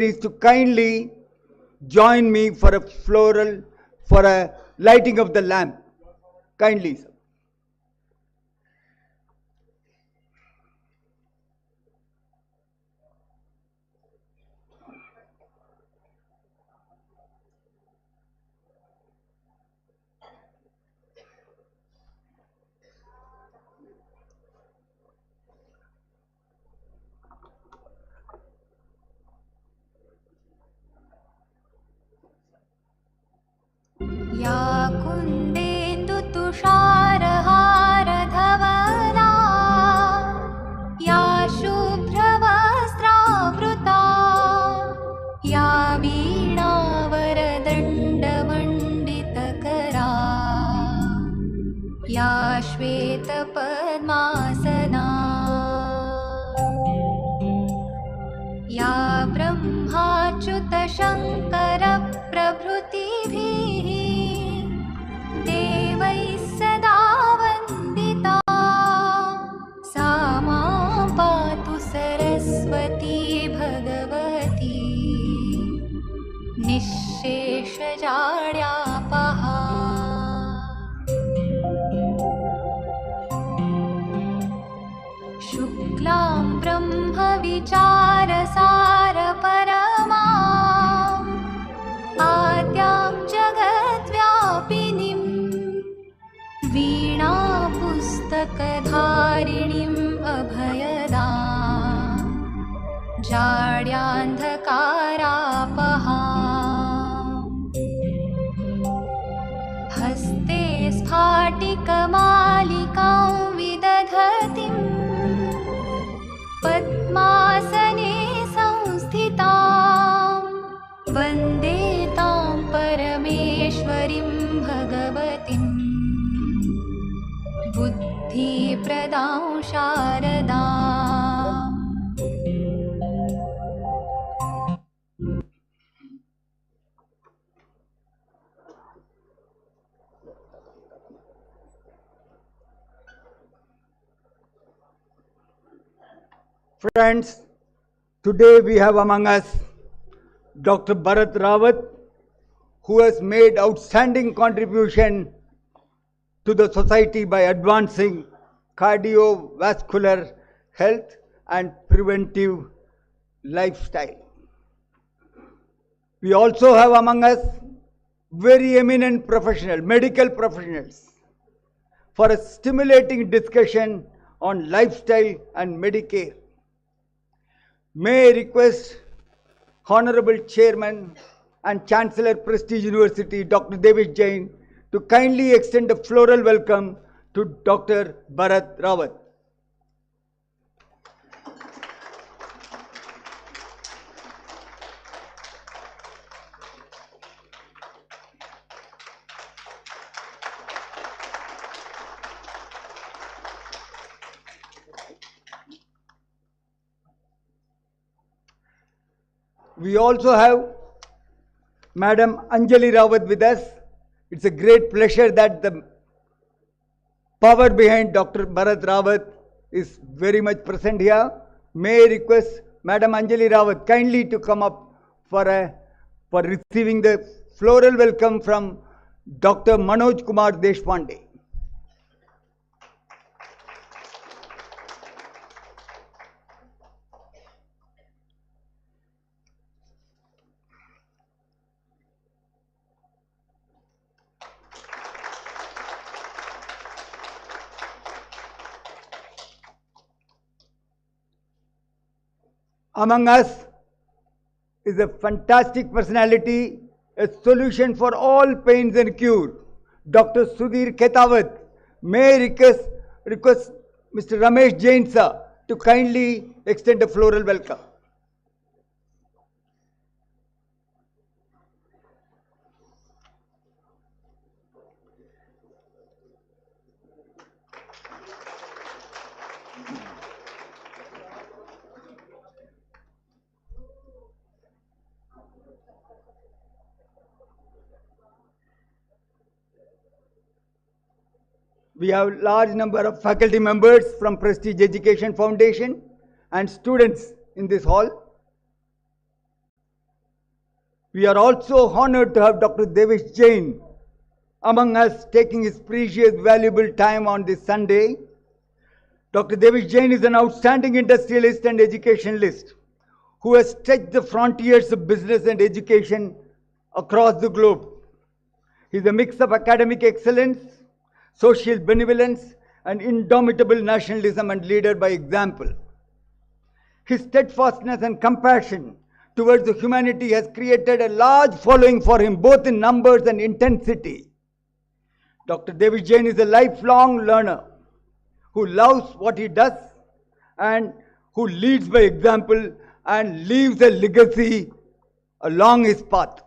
is to kindly join me for a lighting of the lamp. Kindly, sir. या कुन्देन्दुतुषारहारधवला या शुभ्रवस्त्रावृता या वीणावरदण्डमण्डितकरा या श्वेतपद्मासना या ब्रह्माच्युतशङ्करप्रभृतिभिः देवैः सदा वन्दिता सा मां पातु सरस्वती भगवती निःशेषजाड्यापहा। शुक्लां ब्रह्मविचारसारपरमा आद्यां जगद्व्यापिनीं वीणापुस्तकधारिणीम् अभयदां जाड्यान्धकारापहां। हस्ते स्फाटिकमालिकां विदधतीं पद्मासने संस्थितां वन्दे तां परमेश्वरीं भगवतीं बुद्धिप्रदां शारदाम्। Friends, today we have among us Dr. Bharat Rawat, who has made outstanding contribution to the society by advancing cardiovascular health and preventive lifestyle. We also have among us very eminent medical professionals, for a stimulating discussion on lifestyle and Medicare. May I request Honorable Chairman and Chancellor Prestige University, Dr. Devish Jain, to kindly extend a floral welcome to Dr. Bharat Rawat. We also have Madam Anjali Rawat with us. It's a great pleasure that the power behind Dr. Bharat Rawat is very much present here. May I request Madam Anjali Rawat kindly to come up for receiving the floral welcome from Dr. Manoj Kumar Deshpande. Among us is a fantastic personality, a solution for all pains and cure, Dr. Sudhir Khetawat. May I request Mr. Ramesh Jain sir to kindly extend a floral welcome. We have a large number of faculty members from Prestige Education Foundation and students in this hall. We are also honored to have Dr. Devesh Jain among us, taking his precious, valuable time on this Sunday. Dr. Devesh Jain is an outstanding industrialist and educationalist who has stretched the frontiers of business and education across the globe. He is a mix of academic excellence, social benevolence, and indomitable nationalism and leader by example. His steadfastness and compassion towards the humanity has created a large following for him, both in numbers and intensity. Dr. Devesh Jain is a lifelong learner who loves what he does and who leads by example and leaves a legacy along his path.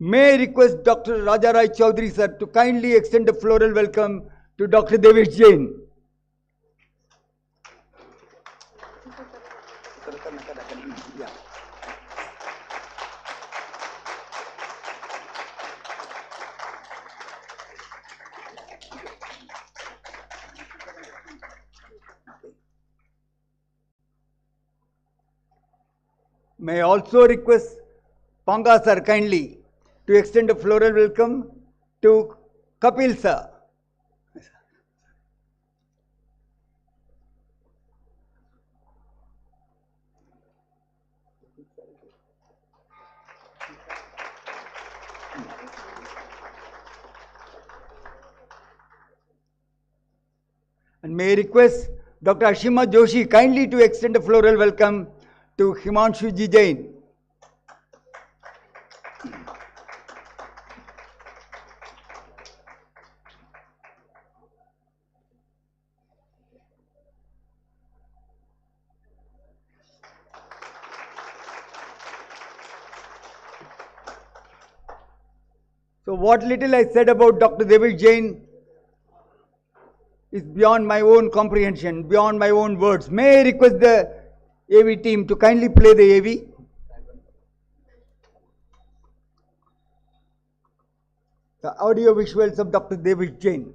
May I request Dr. Rajarai Chaudhary sir to kindly extend a floral welcome to Dr. Devesh Jain. May I also request Panga sir kindly to extend a floral welcome to Kapil sir. And may I request Dr. Ashima Joshi kindly to extend a floral welcome to Himanshu Ji Jain. So what little I said about Dr. Devesh Jain is beyond my own comprehension, beyond my own words. May I request the AV team to kindly play the AV. The audio visuals of Dr. Devesh Jain.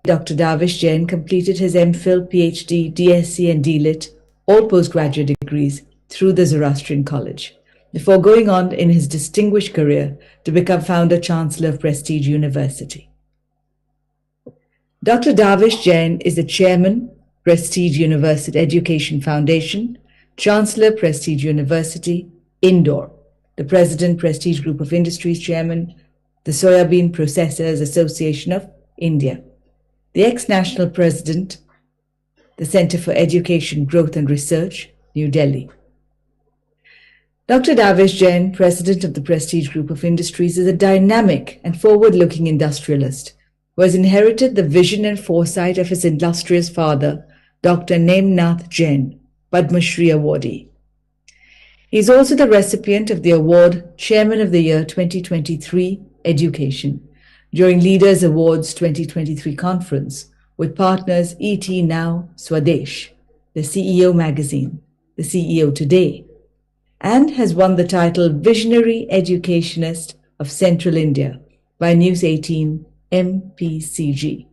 Dr. Devesh Jain completed his MPhil, PhD, DSc and DLit, all postgraduate degrees, through the Zoroastrian College, before going on in his distinguished career to become founder-chancellor of Prestige University. Dr. Devesh Jain is the chairman, Prestige University Education Foundation, Chancellor, Prestige University, Indore, the President, Prestige Group of Industries Chairman, the Soybean Processors Association of India, the ex-National President, the Center for Education, Growth and Research, New Delhi. Dr. Devesh Jain, President of the Prestige Group of Industries, is a dynamic and forward-looking industrialist who has inherited the vision and foresight of his illustrious father, Dr. Nemnath Jain, Padma Shri awardee. He is also the recipient of the award Chairman of the Year 2023 Education during Leaders Awards 2023 conference with partners ET Now Swadesh, the CEO Magazine, the CEO Today, and has won the title Visionary Educationist of Central India by News 18 MPCG.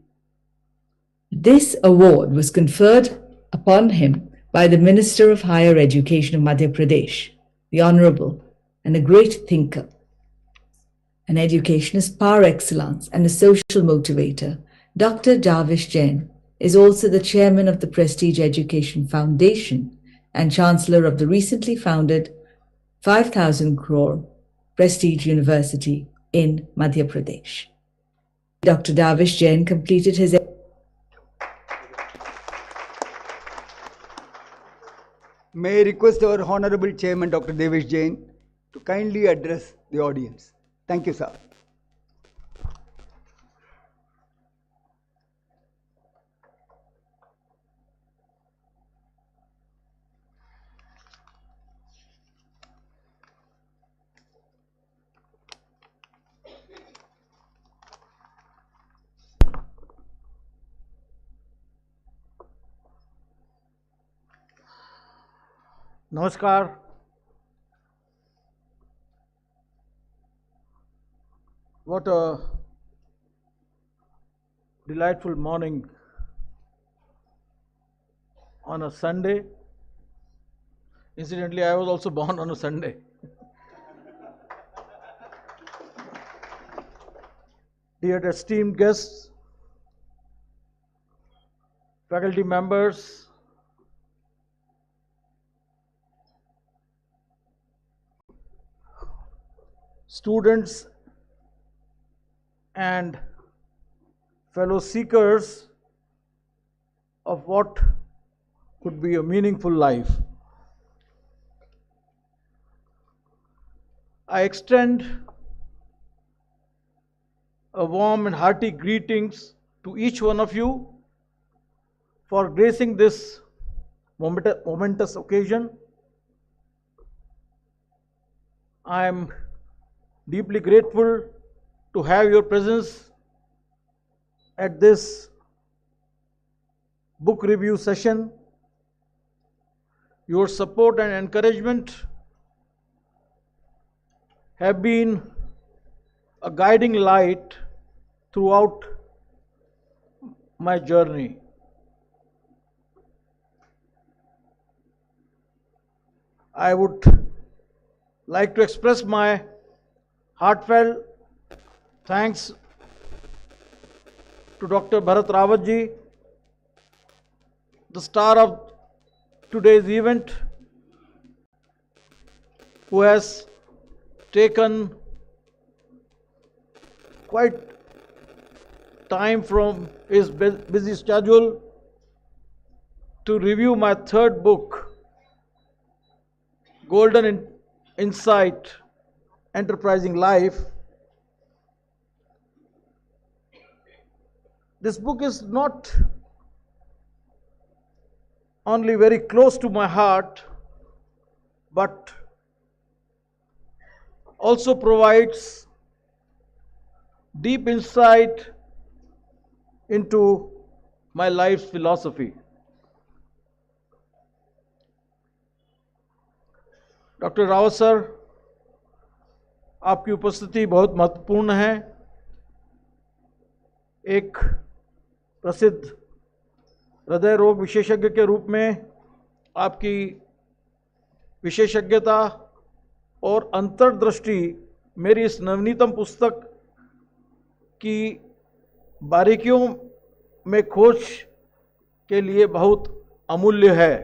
This award was conferred upon him by the Minister of Higher Education of Madhya Pradesh, the Honorable and a great thinker, an educationist par excellence and a social motivator. Dr. Devesh Jain is also the chairman of the Prestige Education Foundation and chancellor of the recently founded 5,000 crore Prestige University in Madhya Pradesh. Dr. Devesh Jain completed his May I request our Honorable Chairman, Dr. Devesh Jain, to kindly address the audience. Thank you, sir. Namaskar. What a delightful morning on a Sunday. Incidentally, I was also born on a Sunday. dear esteemed guests, faculty members, students, and fellow seekers of what could be a meaningful life. I extend a warm and hearty greetings to each one of you for gracing this momentous occasion. I am deeply grateful to have your presence at this book review session. Your support and encouragement have been a guiding light throughout my journey. I would like to express my heartfelt thanks to Dr. Bharat Rawat ji, the star of today's event, who has taken quite time from his busy schedule to review my third book, Golden Insight, Enterprising Life. This book is not only very close to my heart, but also provides deep insight into my life's philosophy. Doctor Rawat sir, आपकी उपस्थिति बहुत महत्वपूर्ण है। एक प्रसिद्ध हृदय रोग विशेषज्ञ के रूप में आपकी विशेषज्ञता और अंतर्दृष्टि मेरी इस नवनीतम पुस्तक की बारीकियों में खोज के लिए बहुत अमूल्य है।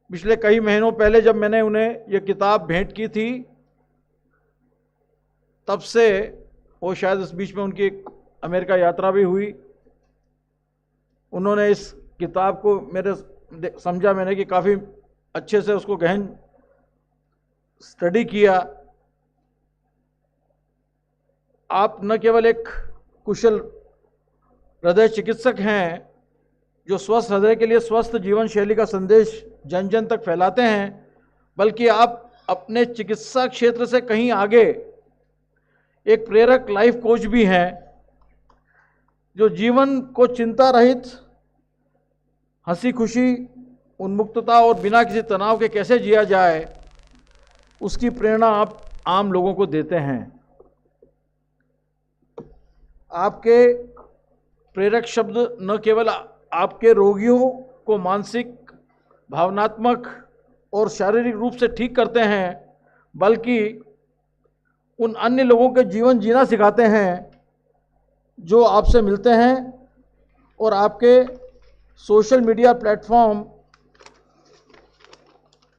पिछले कई महीनों पहले जब मैंने उन्हें यह किताब भेंट की थी, तब से वो शायद इस बीच में उनकी एक अमेरिका यात्रा भी हुई, उन्होंने इस किताब को समझा मैंने कि काफ़ी अच्छे से उसको गहन स्टडी किया। आप न केवल एक कुशल हृदय चिकित्सक हैं जो स्वस्थ हृदय के लिए स्वस्थ जीवन शैली का संदेश जन जन तक फैलाते हैं, बल्कि आप अपने चिकित्सा क्षेत्र से कहीं आगे एक प्रेरक लाइफ कोच भी हैं जो जीवन को चिंता रहित, हंसी खुशी, उन्मुक्तता और बिना किसी तनाव के कैसे जिया जाए उसकी प्रेरणा आप आम लोगों को देते हैं। आपके प्रेरक शब्द न केवल आपके रोगियों को मानसिक, भावनात्मक और शारीरिक रूप से ठीक करते हैं, बल्कि उन अन्य लोगों के जीवन जीना सिखाते हैं जो आपसे मिलते हैं और आपके सोशल मीडिया प्लेटफॉर्म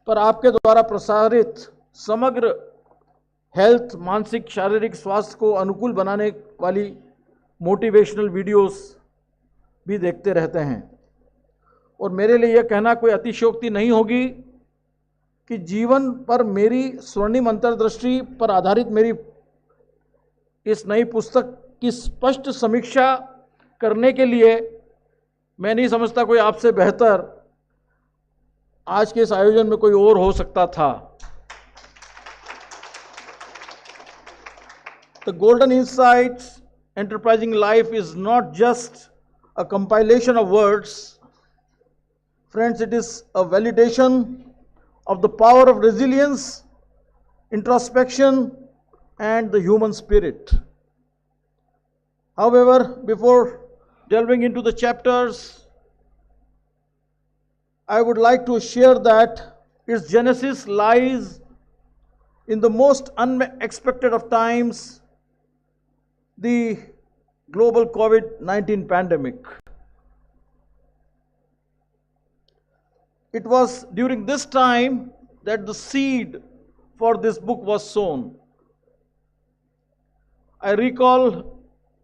पर आपके द्वारा प्रसारित समग्र हेल्थ, मानसिक, शारीरिक स्वास्थ्य को अनुकूल बनाने वाली मोटिवेशनल वीडियोस भी देखते रहते हैं। और मेरे लिए यह कहना कोई अतिशयोक्ति नहीं होगी कि जीवन पर मेरी स्वर्णिम अंतर्दृष्टि पर आधारित मेरी इस नई पुस्तक की स्पष्ट समीक्षा करने के लिए मैं नहीं समझता कोई आपसे बेहतर आज के इस आयोजन में कोई और हो सकता था। The Golden Insights, Enterprising Life is not just a compilation of words. Friends, it is a validation of the power of resilience, introspection, and the human spirit. However, before delving into the chapters, I would like to share that its genesis lies in the most unexpected of times, the global COVID-19 pandemic. It was during this time that the seed for this book was sown. I recall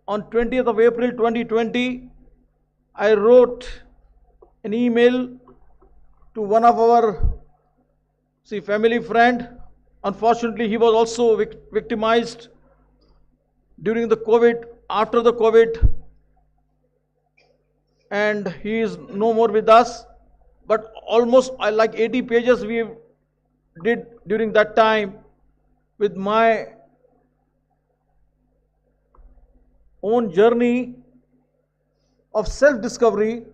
on 20th of April 2020, I wrote an email to one of our family friend. Unfortunately, he was also victimized during the COVID, after the COVID, and he is no more with us. But almost like 80 pages we did during that time with my own journey of self-discovery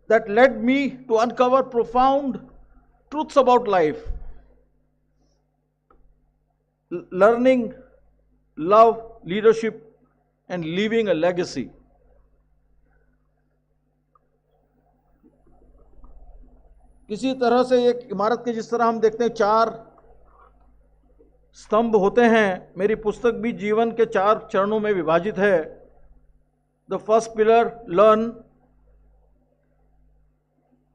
that led me to uncover profound truths about life, learning, love, leadership, and leaving a legacy. किसी तरह से एक इमारत के जिस तरह हम देखते हैं 4 स्तंभ होते हैं, मेरी पुस्तक भी जीवन के 4 चरणों में विभाजित है. The first pillar, learn,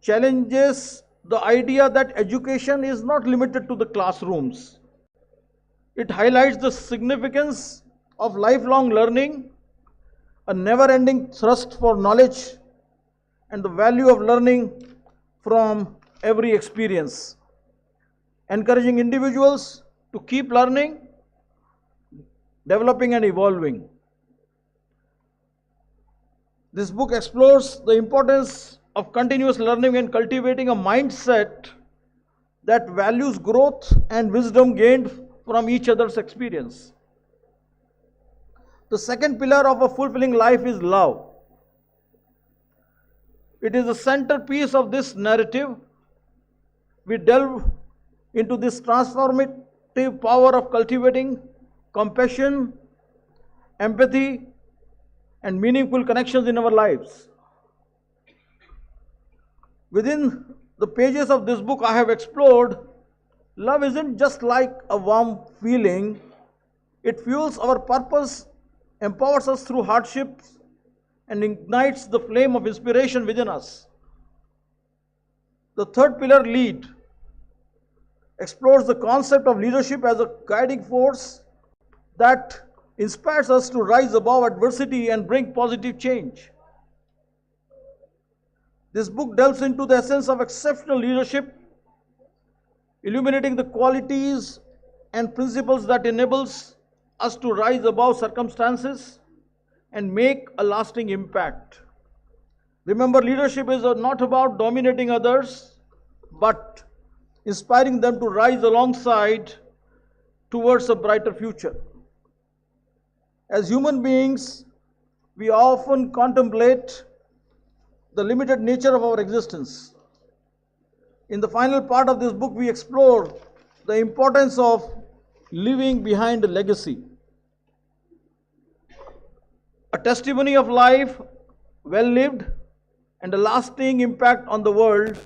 challenges the idea that education is not limited to the classrooms. It highlights the significance of lifelong learning, a never-ending thirst for knowledge, and the value of learning from every experience, encouraging individuals to keep learning, developing, and evolving. This book explores the importance of continuous learning and cultivating a mindset that values growth and wisdom gained from each other's experience. The second pillar of a fulfilling life is love. It is the centerpiece of this narrative. We delve into this transformative power of cultivating compassion, empathy, and meaningful connections in our lives. Within the pages of this book, I have explored love isn't just like a warm feeling. It fuels our purpose, empowers us through hardships, and ignites the flame of inspiration within us. The third pillar, lead, explores the concept of leadership as a guiding force that inspires us to rise above adversity and bring positive change. This book delves into the essence of exceptional leadership, illuminating the qualities and principles that enables us to rise above circumstances and make a lasting impact. Remember, leadership is not about dominating others, but inspiring them to rise alongside towards a brighter future. As human beings, we often contemplate the limited nature of our existence. In the final part of this book, we explore the importance of leaving behind a legacy, a testimony of life well lived and a lasting impact on the world.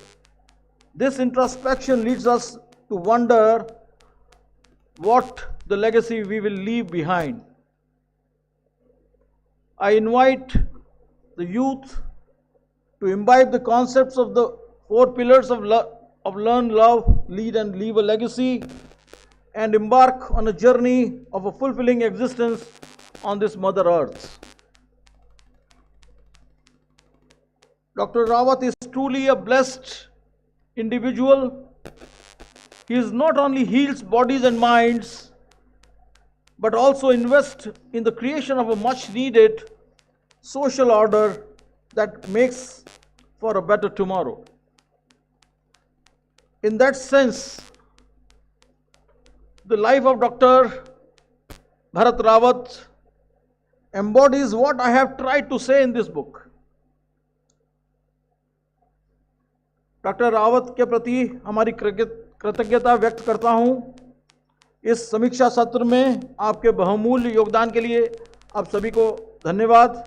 This introspection leads us to wonder what the legacy we will leave behind. I invite the youth to imbibe the concepts of the 4 pillars of learn, love, lead, and leave a legacy, and embark on a journey of a fulfilling existence on this Mother Earth. Dr. Rawat is truly a blessed individual. He is not only heals bodies and minds, but also invests in the creation of a much needed social order that makes for a better tomorrow. In that sense, the life of Dr. Bharat Rawat embodies what I have tried to say in this book. Doctor Rawat के प्रति हमारी कृतज्ञता व्यक्त करता हूं. इस समीक्षा सत्र में आपके बहुमूल्य योगदान के लिए आप सभी को धन्यवाद.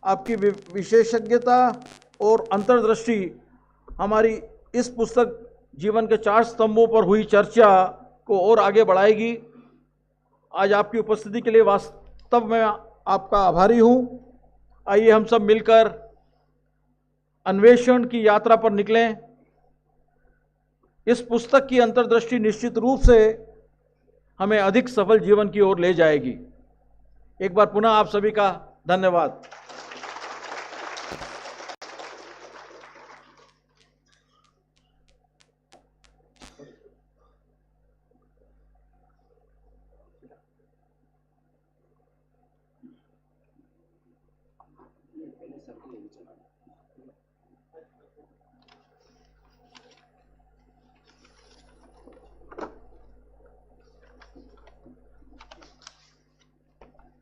आपकी विशेषज्ञता और अंतर्दृष्टि हमारी इस पुस्तक जीवन के 4 स्तंभों पर हुई चर्चा को और आगे बढ़ाएगी। आज आपकी उपस्थिति के लिए वास्तव में आपका आभारी हूं। आइए हम सब मिलकर अन्वेषण की यात्रा पर निकलें। इस पुस्तक की अंतर्दृष्टि निश्चित रूप से हमें अधिक सफल जीवन की ओर ले जाएगी। एक बार पुनः आप सभी का धन्यवाद।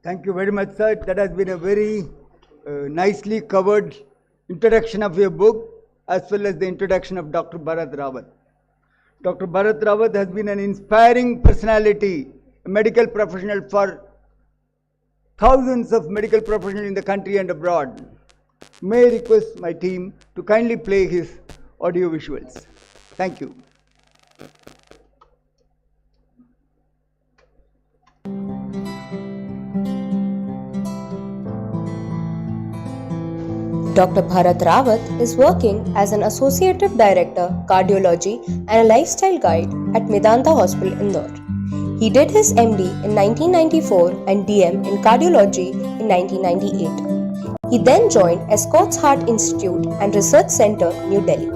Thank you very much, sir. That has been a very nicely covered introduction of your book as well as the introduction of Dr. Bharat Rawat. Dr. Bharat Rawat has been an inspiring personality, a medical professional for thousands of medical professionals in the country and abroad. May I request my team to kindly play his audio visuals. Thank you. Dr. Bharat Rawat is working as an Associative Director, Cardiology and a Lifestyle Guide at Medanta Hospital, Indore. He did his MD in 1994 and DM in Cardiology in 1998. He then joined Escorts Heart Institute and Research Center, New Delhi.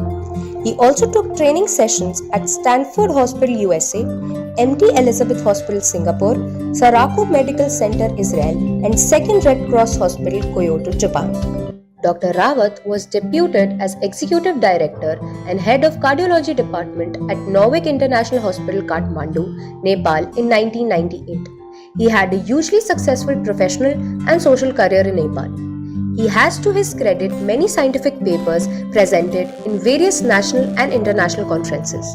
He also took training sessions at Stanford Hospital, USA, MT Elizabeth Hospital, Singapore, Sarako Medical Center, Israel, and Second Red Cross Hospital, Kyoto, Japan. Dr. Rawat was deputed as Executive Director and Head of Cardiology Department at Norwich International Hospital, Kathmandu, Nepal in 1998. He had a hugely successful professional and social career in Nepal. He has to his credit many scientific papers presented in various national and international conferences.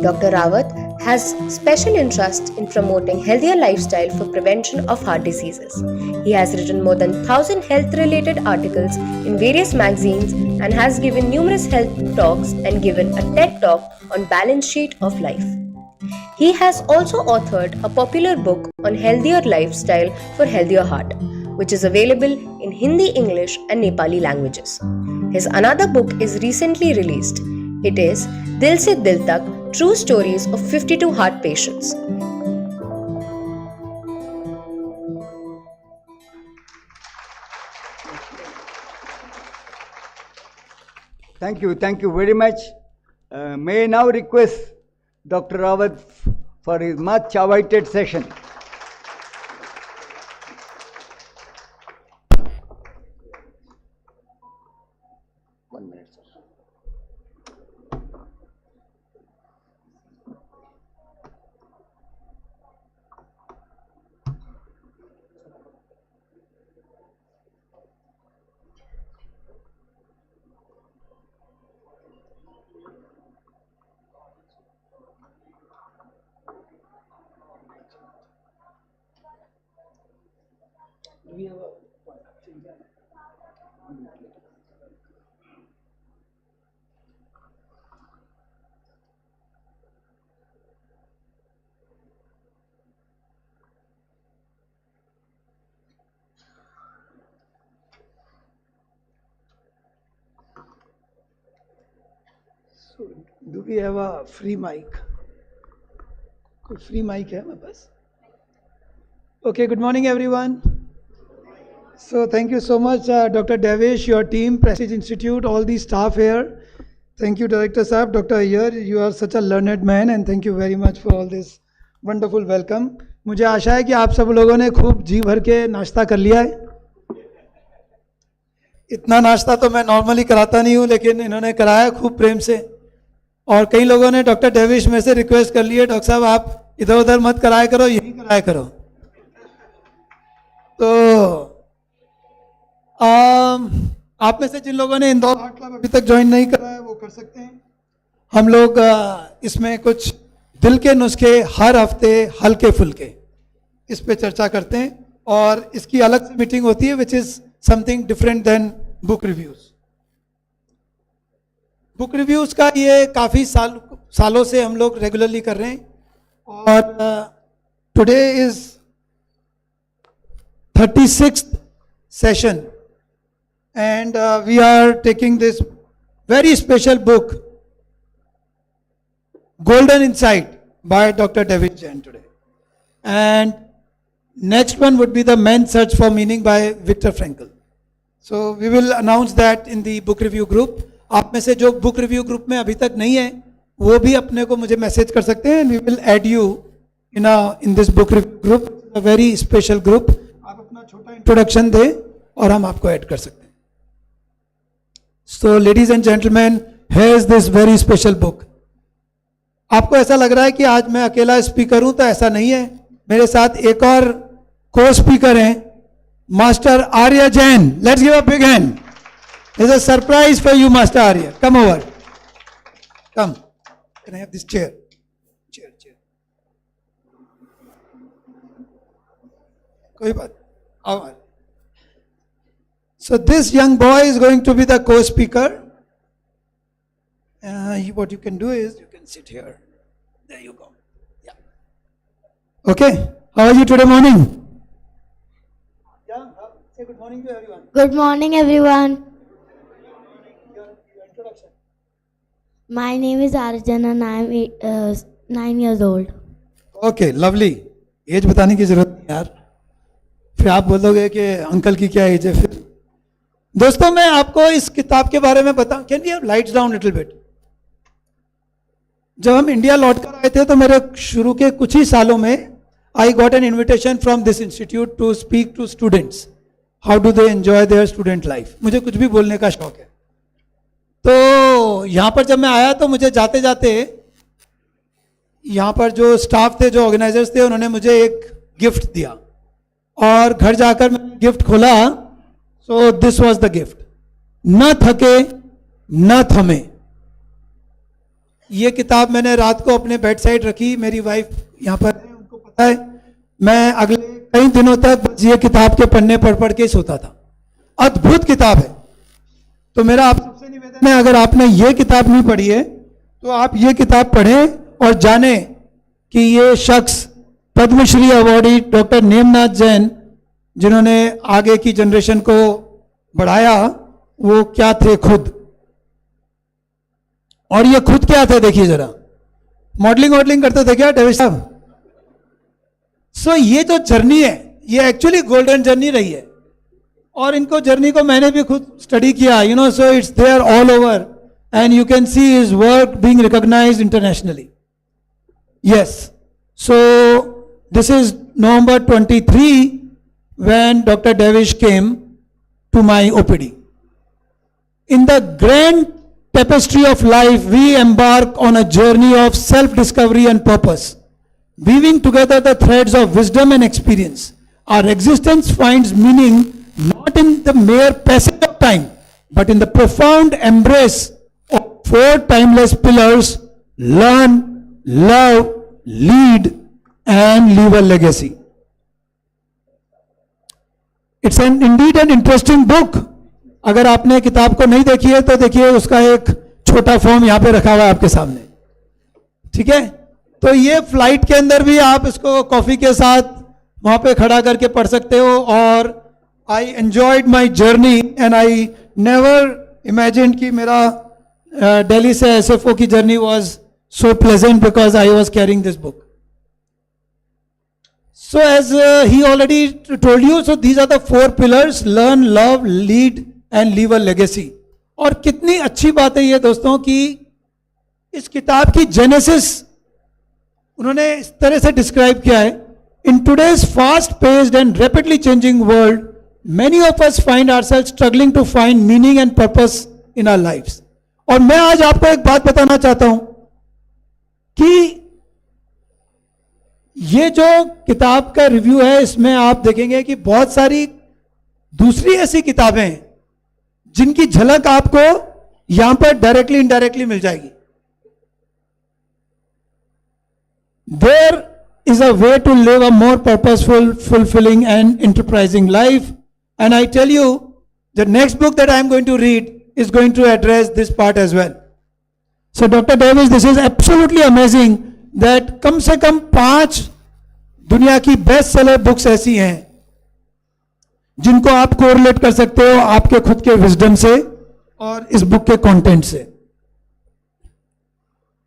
Dr. Rawat has special interest in promoting healthier lifestyle for prevention of heart diseases. He has written more than 1,000 health-related articles in various magazines and has given numerous health talks and given a TED Talk on balance sheet of life. He has also authored a popular book on healthier lifestyle for healthier heart, which is available in Hindi, English and Nepali languages. His another book is recently released. It is Dil Se Dil Tak, True Stories of 52 Heart Patients. Thank you very much. May I now request Dr. Rawat for his much awaited session. So, do we have a free mic? Free mic है हमारे पास? Okay, good morning everyone. So thank you so much Dr. Devish, your team, Prestige Institute, all the staff here. Thank you Director Saab, Dr. Iyer, you are such a learned man and thank you very much for all this wonderful welcome. मुझे आशा है कि आप सब लोगों ने खूब जी भर के नाश्ता कर लिया है. इतना नाश्ता तो मैं नॉर्मली कराता नहीं हूँ, लेकिन इन्होंने कराया खूब प्रेम से. और कई लोगों ने डॉक्टर डेविश में से रिक्वेस्ट कर लिए, डॉक्टर साहब आप इधर उधर मत कराया करो, यहीं कराया करो. तो आप में से जिन लोगों ने इंदौर हार्ट क्लब अभी तक ज्वाइन नहीं करा है वो कर सकते हैं. हम लोग इसमें कुछ दिल के नुस्खे हर हफ्ते हल्के फुल्के इस पे चर्चा करते हैं और इसकी अलग से मीटिंग होती है which is something different than book reviews. Book reviews का ये काफ़ी सालों से हम लोग रेगुलरली कर रहे हैं. और today is 36th session, and we are taking this very special book, Golden Insight by Dr. David Jain today. And next one would be The Man's Search for Meaning by Viktor Frankl. So we will announce that in the book review group. आप में से जो book review group में अभी तक नहीं है वो भी अपने को मुझे मैसेज कर सकते हैं. We will add you in this book review group, a very special group. आप अपना छोटा इंट्रोडक्शन दें और हम आपको ऐड कर सकते हैं. So ladies and gentleman, here is this very special book. आपको ऐसा लग रहा है कि आज मैं अकेला स्पीकर हूं, तो ऐसा नहीं है. मेरे साथ एक और को स्पीकर हैं, master Arya Jain. Let's give a big hand. There's a surprise for you, Master Arya. Come over. Come. Can I have this chair? Chair. कोई बात. आओ. So this young boy is going to be the co-speaker. What you can do is you can sit here. There you go. Yeah. Okay. How are you today morning? Yeah. Say good morning to everyone. Good morning, everyone. My name is Arjun and I am 9 years old. Okay, lovely. Age बताने की जरूरत नहीं यार, फिर आप बोलोगे कि uncle की क्या एज है. फिर दोस्तों मैं आपको इस किताब के बारे में बताऊं. Can we have lights down little bit. जब हम इंडिया लौट कर आए थे तो मेरे शुरू के कुछ ही सालों में I got an invitation from this institute to speak to students how do they enjoy their student life. मुझे कुछ भी बोलने का शौक है. तो यहाँ पर जब मैं आया तो मुझे जाते जाते यहाँ पर जो स्टाफ थे, जो ऑर्गेनाइजर्स थे, उन्होंने मुझे एक गिफ्ट दिया और घर जाकर मैंने गिफ्ट खोला. So this was the gift. न थके न थमे. ये किताब मैंने रात को अपने बेड साइड रखी. मेरी वाइफ यहाँ पर है, उनको पता है मैं अगले कई दिनों तक बस ये किताब के पन्ने पढ़ के सोता था. अद्भुत किताब है. तो मेरा आप सबसे निवेदन है, अगर आपने ये किताब नहीं पढ़ी है तो आप ये किताब पढ़ें और जाने कि ये शख्स पद्मश्री अवॉर्डी डॉक्टर नेमनाथ जैन, जिन्होंने आगे की जनरेशन को बढ़ाया, वो क्या थे खुद. और ये खुद क्या थे देखिए जरा. मॉडलिंग करते थे क्या डेविड साहब. सो ये जो जर्नी है ये एक्चुअली गोल्डन जर्नी रही है. और इनको जर्नी को मैंने भी खुद स्टडी किया, so it's there all over and you can see his work being recognised internationally. Yes. So this is November 23 when Dr. Davish came to my OPD. In the grand tapestry of life, we embark on a journey of self-discovery and purpose, weaving together the threads of wisdom and experience. Our existence finds meaning not in the mere passage of time, but in the profound embrace of 4 timeless pillars: learn, love, lead, and leave a legacy. It's indeed an interesting book. अगर आपने किताब को नहीं देखी है तो देखिए, उसका एक छोटा फॉर्म यहाँ पे रखा हुआ है आपके सामने. ठीक है. तो ये फ्लाइट के अंदर भी आप इसको कॉफी के साथ वहां पे खड़ा करके पढ़ सकते हो. और I enjoyed my journey and I never imagined कि मेरा दिल्ली से SFO की journey was so pleasant because I was carrying this book. So as he already told you, so these are the 4 pillars: learn, love, lead and leave a legacy. और कितनी अच्छी बात है ये दोस्तों कि इस किताब की जेनेसिस उन्होंने इस तरह से डिस्क्राइब किया है. In today's fast-paced and rapidly changing world, many of us find ourselves struggling to find meaning and purpose in our lives. और मैं आज आपको एक बात बताना चाहता हूं कि ये जो किताब का रिव्यू है, इसमें आप देखेंगे कि बहुत सारी दूसरी ऐसी किताबें हैं जिनकी झलक आपको यहां पर डायरेक्टली इनडायरेक्टली मिल जाएगी. There is a way to live a more purposeful, fulfilling and enterprising life. And I tell you, the next book that I am going to read is going to address this part as well. So Dr. Davis, this is absolutely amazing that come से कम 5 दुनिया की best seller books ऐसी हैं जिनको आप correlate कर सकते हो आपके खुद के विजडम से और इस बुक के कंटेंट से.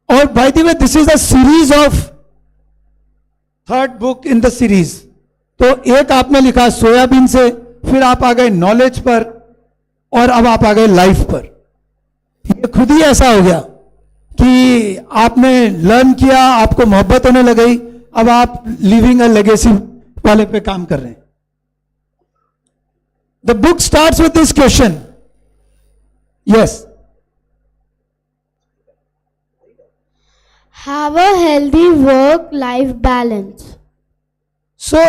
और by the way this is a series of third book in the series. तो एक आपने लिखा सोयाबीन से, फिर आप आ गए नॉलेज पर, और अब आप आ गए लाइफ पर. ये खुद ही ऐसा हो गया कि आपने लर्न किया, आपको मोहब्बत होने लग गई, अब आप लिविंग अ लेगेसी वाले पे काम कर रहे हैं. The book starts with this question. Yes. Have a healthy work-life balance. So,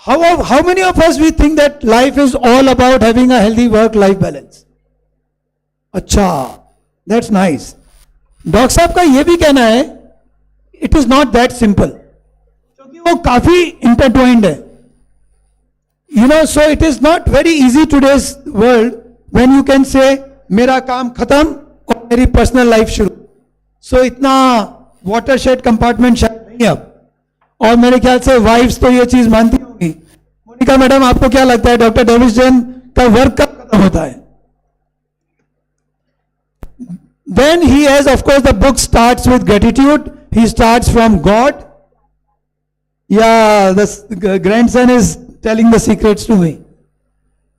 how many of us we think that life is all about having a healthy work-life balance? अच्छा, that's nice. Doctor साहब का ये भी कहना है, it is not that simple. क्योंकि वो काफी इंटरट्वाइंड है. You know, so it is not very easy today's world when you can say मेरा काम खत्म और मेरी पर्सनल लाइफ शुरू. सो इतना वाटरशेड कंपार्टमेंट शायद नहीं अब. और मेरे ख्याल से वाइफ्स तो ये चीज मानती होंगी. मोनिका मैडम, आपको क्या लगता है डॉक्टर डेविस जैन का वर्क कब खत्म होता है? Then he has, of course, the book starts with gratitude. He starts from God. Yeah, the grandson is telling the secrets to me.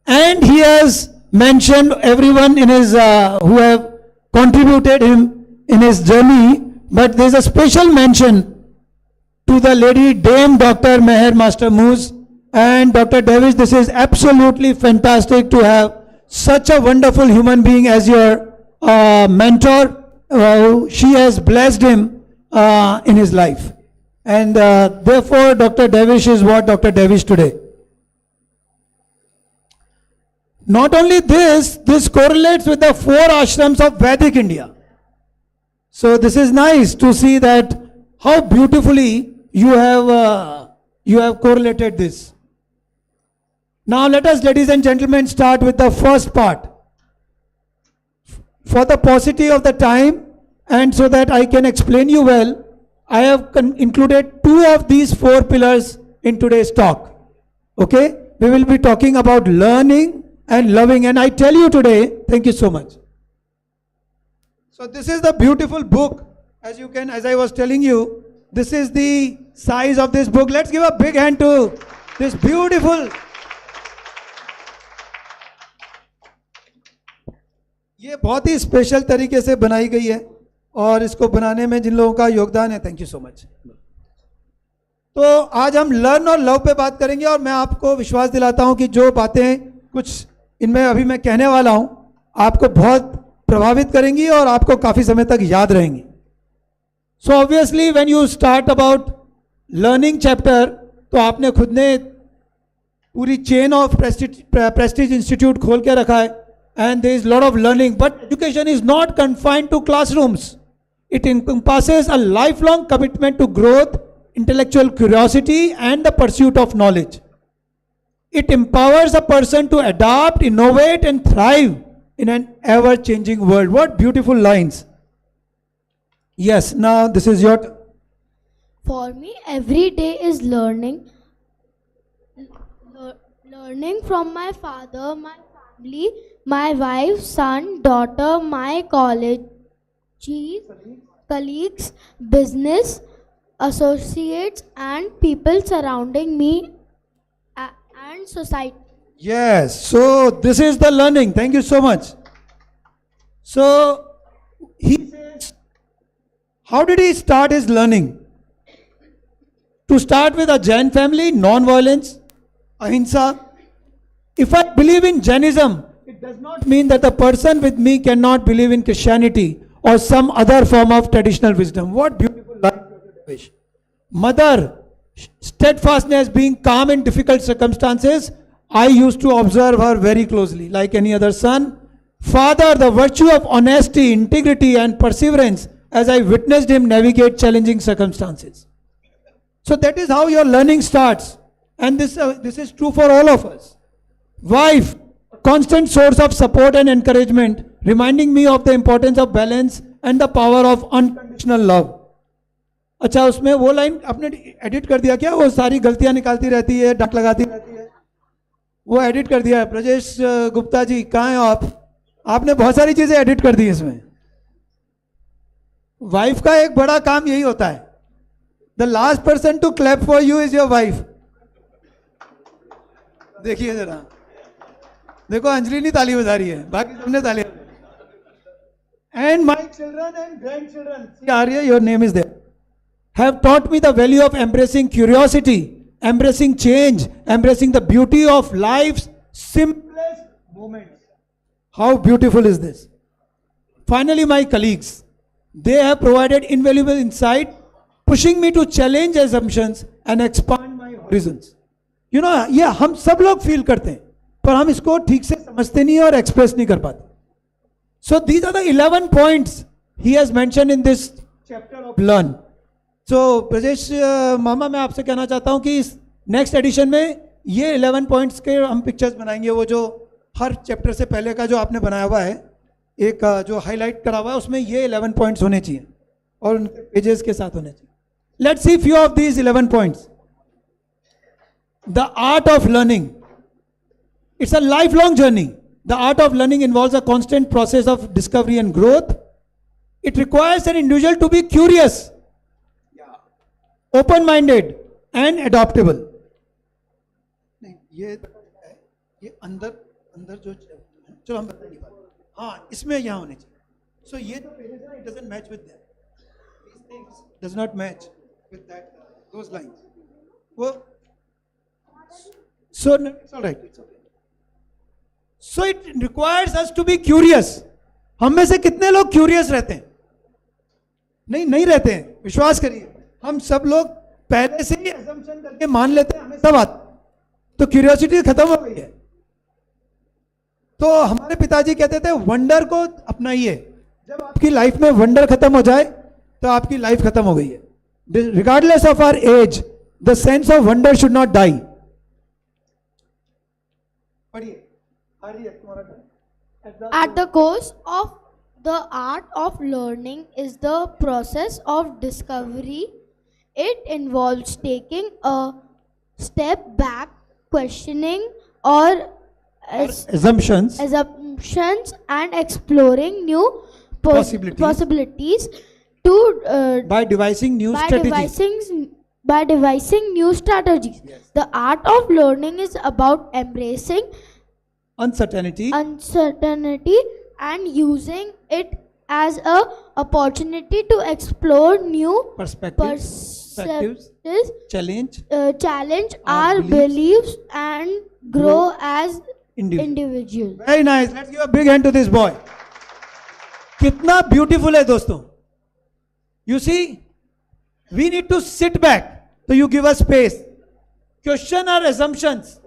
And he has mentioned everyone in his who have contributed him in his journey, but there is a special mention to the lady Dame Dr. Meher Master Moose and Dr. Davis. This is absolutely fantastic to have such a wonderful human being as your mentor. She has blessed him in his life, and therefore Dr. Davis is what Dr. Davis today. Not only this correlates with the 4 ashrams of Vedic India. So this is nice to see that how beautifully you have correlated this. Now let us, ladies and gentlemen, start with the first part. For the paucity of the time and so that I can explain you well, I have included 2 of these 4 pillars in today's talk. Okay? We will be talking about learning and loving, and I tell you today, thank you so much. So this is the beautiful book. As I was telling you, this is the size of this book. Let's give a big hand to this beautiful. ये बहुत ही special तरीके से बनाई गई है और इसको बनाने में जिन लोगों का योगदान है, थैंक यू सो मच. तो आज हम लर्न और लव पे बात करेंगे और मैं आपको विश्वास दिलाता हूं कि जो बातें कुछ इनमें अभी मैं कहने वाला हूं आपको बहुत प्रभावित करेंगी और आपको काफी समय तक याद रहेंगी. So obviously when you start about learning chapter, तो आपने खुद ने पूरी चेन ऑफ प्रेस्टीज इंस्टीट्यूट खोल के रखा है, and there is a lot of learning, but education is not confined to classrooms. It encompasses a lifelong commitment to growth, intellectual curiosity, and the pursuit of knowledge. It empowers a person to adapt, innovate, and thrive in an ever-changing world. What beautiful lines. Yes, now this is your For me, every day is learning. Learning from my father, my family, my wife, son, daughter, my college, colleagues, business, associates, and people surrounding me and society. Yes, so this is the learning. Thank you so much. So he says, how did he start his learning? To start with a Jain family, non-violence, ahimsa. If I believe in Jainism, it does not mean that the person with me cannot believe in Christianity or some other form of traditional wisdom. What beautiful life. Mother, steadfastness, being calm in difficult circumstances. I used to observe her very closely, like any other son. Father, the virtue of honesty, integrity, and perseverance, as I witnessed him navigate challenging circumstances. So that is how your learning starts, and this is true for all of us. Wife, constant source of support and encouragement, reminding me of the importance of balance and the power of unconditional love. अच्छा, उसमें वो line आपने edit कर दिया क्या? वो सारी गलतियां निकालती रहती है, डांट लगाती रहती है, वो एडिट कर दिया है। ब्रजेश गुप्ता जी कहाँ हैं आप? आपने बहुत सारी चीजें एडिट कर दी इसमें। वाइफ का एक बड़ा काम यही होता है, the last person to clap for you is your wife. देखिए जरा, देखो अंजलि नहीं ताली बजा रही है, बाकी सबने ताली। And my children and grandchildren, Arya your name is there, have taught me the value of embracing curiosity, embracing change, embracing the beauty of life's simplest moments. How beautiful is this? Finally, my colleagues, they have provided invaluable insight, pushing me to challenge assumptions and expand my horizons. You know, ये हम सब लोग feel करते हैं, पर हम इसको ठीक से समझते नहीं और एक्सप्रेस नहीं कर पाते. So these are the 11 points he has mentioned in this chapter of learn. So Brajesh मामा, मैं आपसे कहना चाहता हूं कि इस नेक्स्ट एडिशन में ये 11 पॉइंट्स के हम पिक्चर्स बनाएंगे, वो जो हर चैप्टर से पहले का जो आपने बनाया हुआ है, एक जो हाईलाइट करा हुआ है, उसमें ये 11 पॉइंट्स होने चाहिए और उनके पेजेस के साथ होने चाहिए. Let's see few of these 11 points. The art of learning, it's a lifelong journey. The art of learning involves a constant process of discovery and growth. It requires an individual to be curious, open minded and adaptable. नहीं, ये अंदर अंदर जो चलो हम बता नहीं पाते. हाँ, इसमें यहाँ होने चाहिए. सो ये जो पेजेस है, it doesn't match with that, these things does not match with that, those lines. वो so it's alright, it's okay. So it requires us to be curious. हम में से कितने लोग क्यूरियस रहते हैं? नहीं रहते हैं. विश्वास करिए, हम सब लोग पहले से ही assumption करके मान लेते हैं हमें सब आता, तो क्यूरियोसिटी खत्म हो गई है. तो हमारे पिताजी कहते थे वंडर को अपनाइए. जब आपकी लाइफ में वंडर खत्म हो जाए तो आपकी लाइफ खत्म हो गई है. Regardless of our age, the sense of wonder should not die. पढ़िए, तुम्हारा turn. At the course of the art of learning is the process of discovery. It involves taking a step back, questioning or assumptions and exploring new possibilities to by devising new strategies. By devising new strategies. Yes. The art of learning is about embracing uncertainty and using it as a opportunity to explore new perspectives, challenge our beliefs and grow as individuals. Very nice. Let's give a big hand to this boy. कितना beautiful है दोस्तों. You see, we need to sit back, so you give us space, question our assumptions,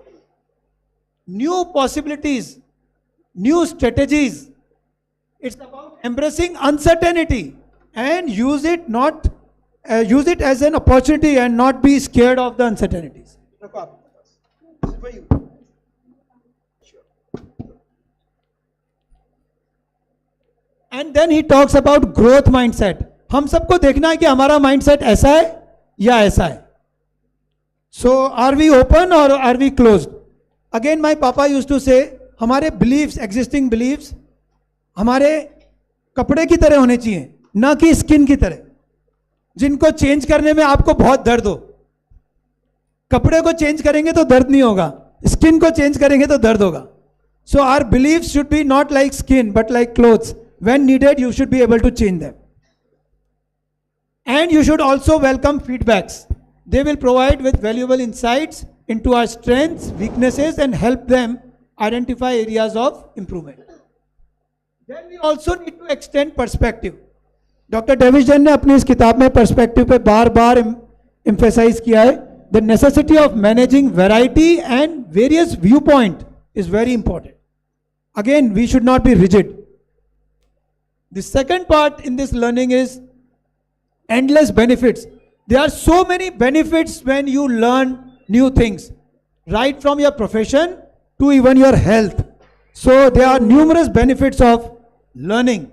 new possibilities, new strategies. It's about embracing uncertainty and use it as an opportunity and not be scared of the uncertainties. And then he talks about growth mindset. हम सबको देखना है कि हमारा mindset ऐसा है या ऐसा है. So are we open or are we closed? Again, my papa used to say, हमारे beliefs, existing beliefs, हमारे कपड़े की तरह होने चाहिए, ना कि स्किन की तरह, जिनको चेंज करने में आपको बहुत दर्द हो. कपड़े को चेंज करेंगे तो दर्द नहीं होगा, स्किन को चेंज करेंगे तो दर्द होगा. So our beliefs should be not like skin but like clothes. When needed, you should be able to change them. And you should also welcome feedbacks. They will provide with valuable insights into our strengths, weaknesses, and help them identify areas of improvement. Then we also need to extend perspective. Doctor Davis Jain ने अपनी इस किताब में perspective पे बार बार emphasise किया है. The necessity of managing variety and various viewpoint is very important. Again, we should not be rigid. The second part in this learning is endless benefits. There are so many benefits when you learn new things, right from your profession to even your health. So there are numerous benefits of learning.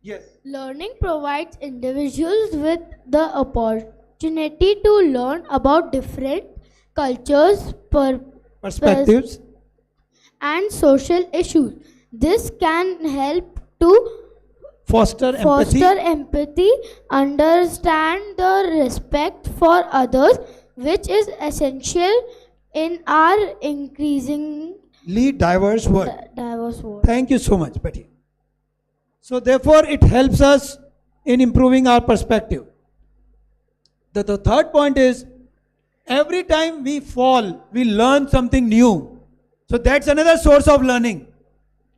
Yes. Learning provides individuals with the opportunity to learn about different cultures, Perspectives. and social issues. This can help to Foster empathy. empathy, understand the respect for others, which is essential in our increasingly Diverse world. diverse world. Thank you so much, Betty. So therefore, it helps us in improving our perspective. The third point is, every time we fall, we learn something new. So that's another source of learning.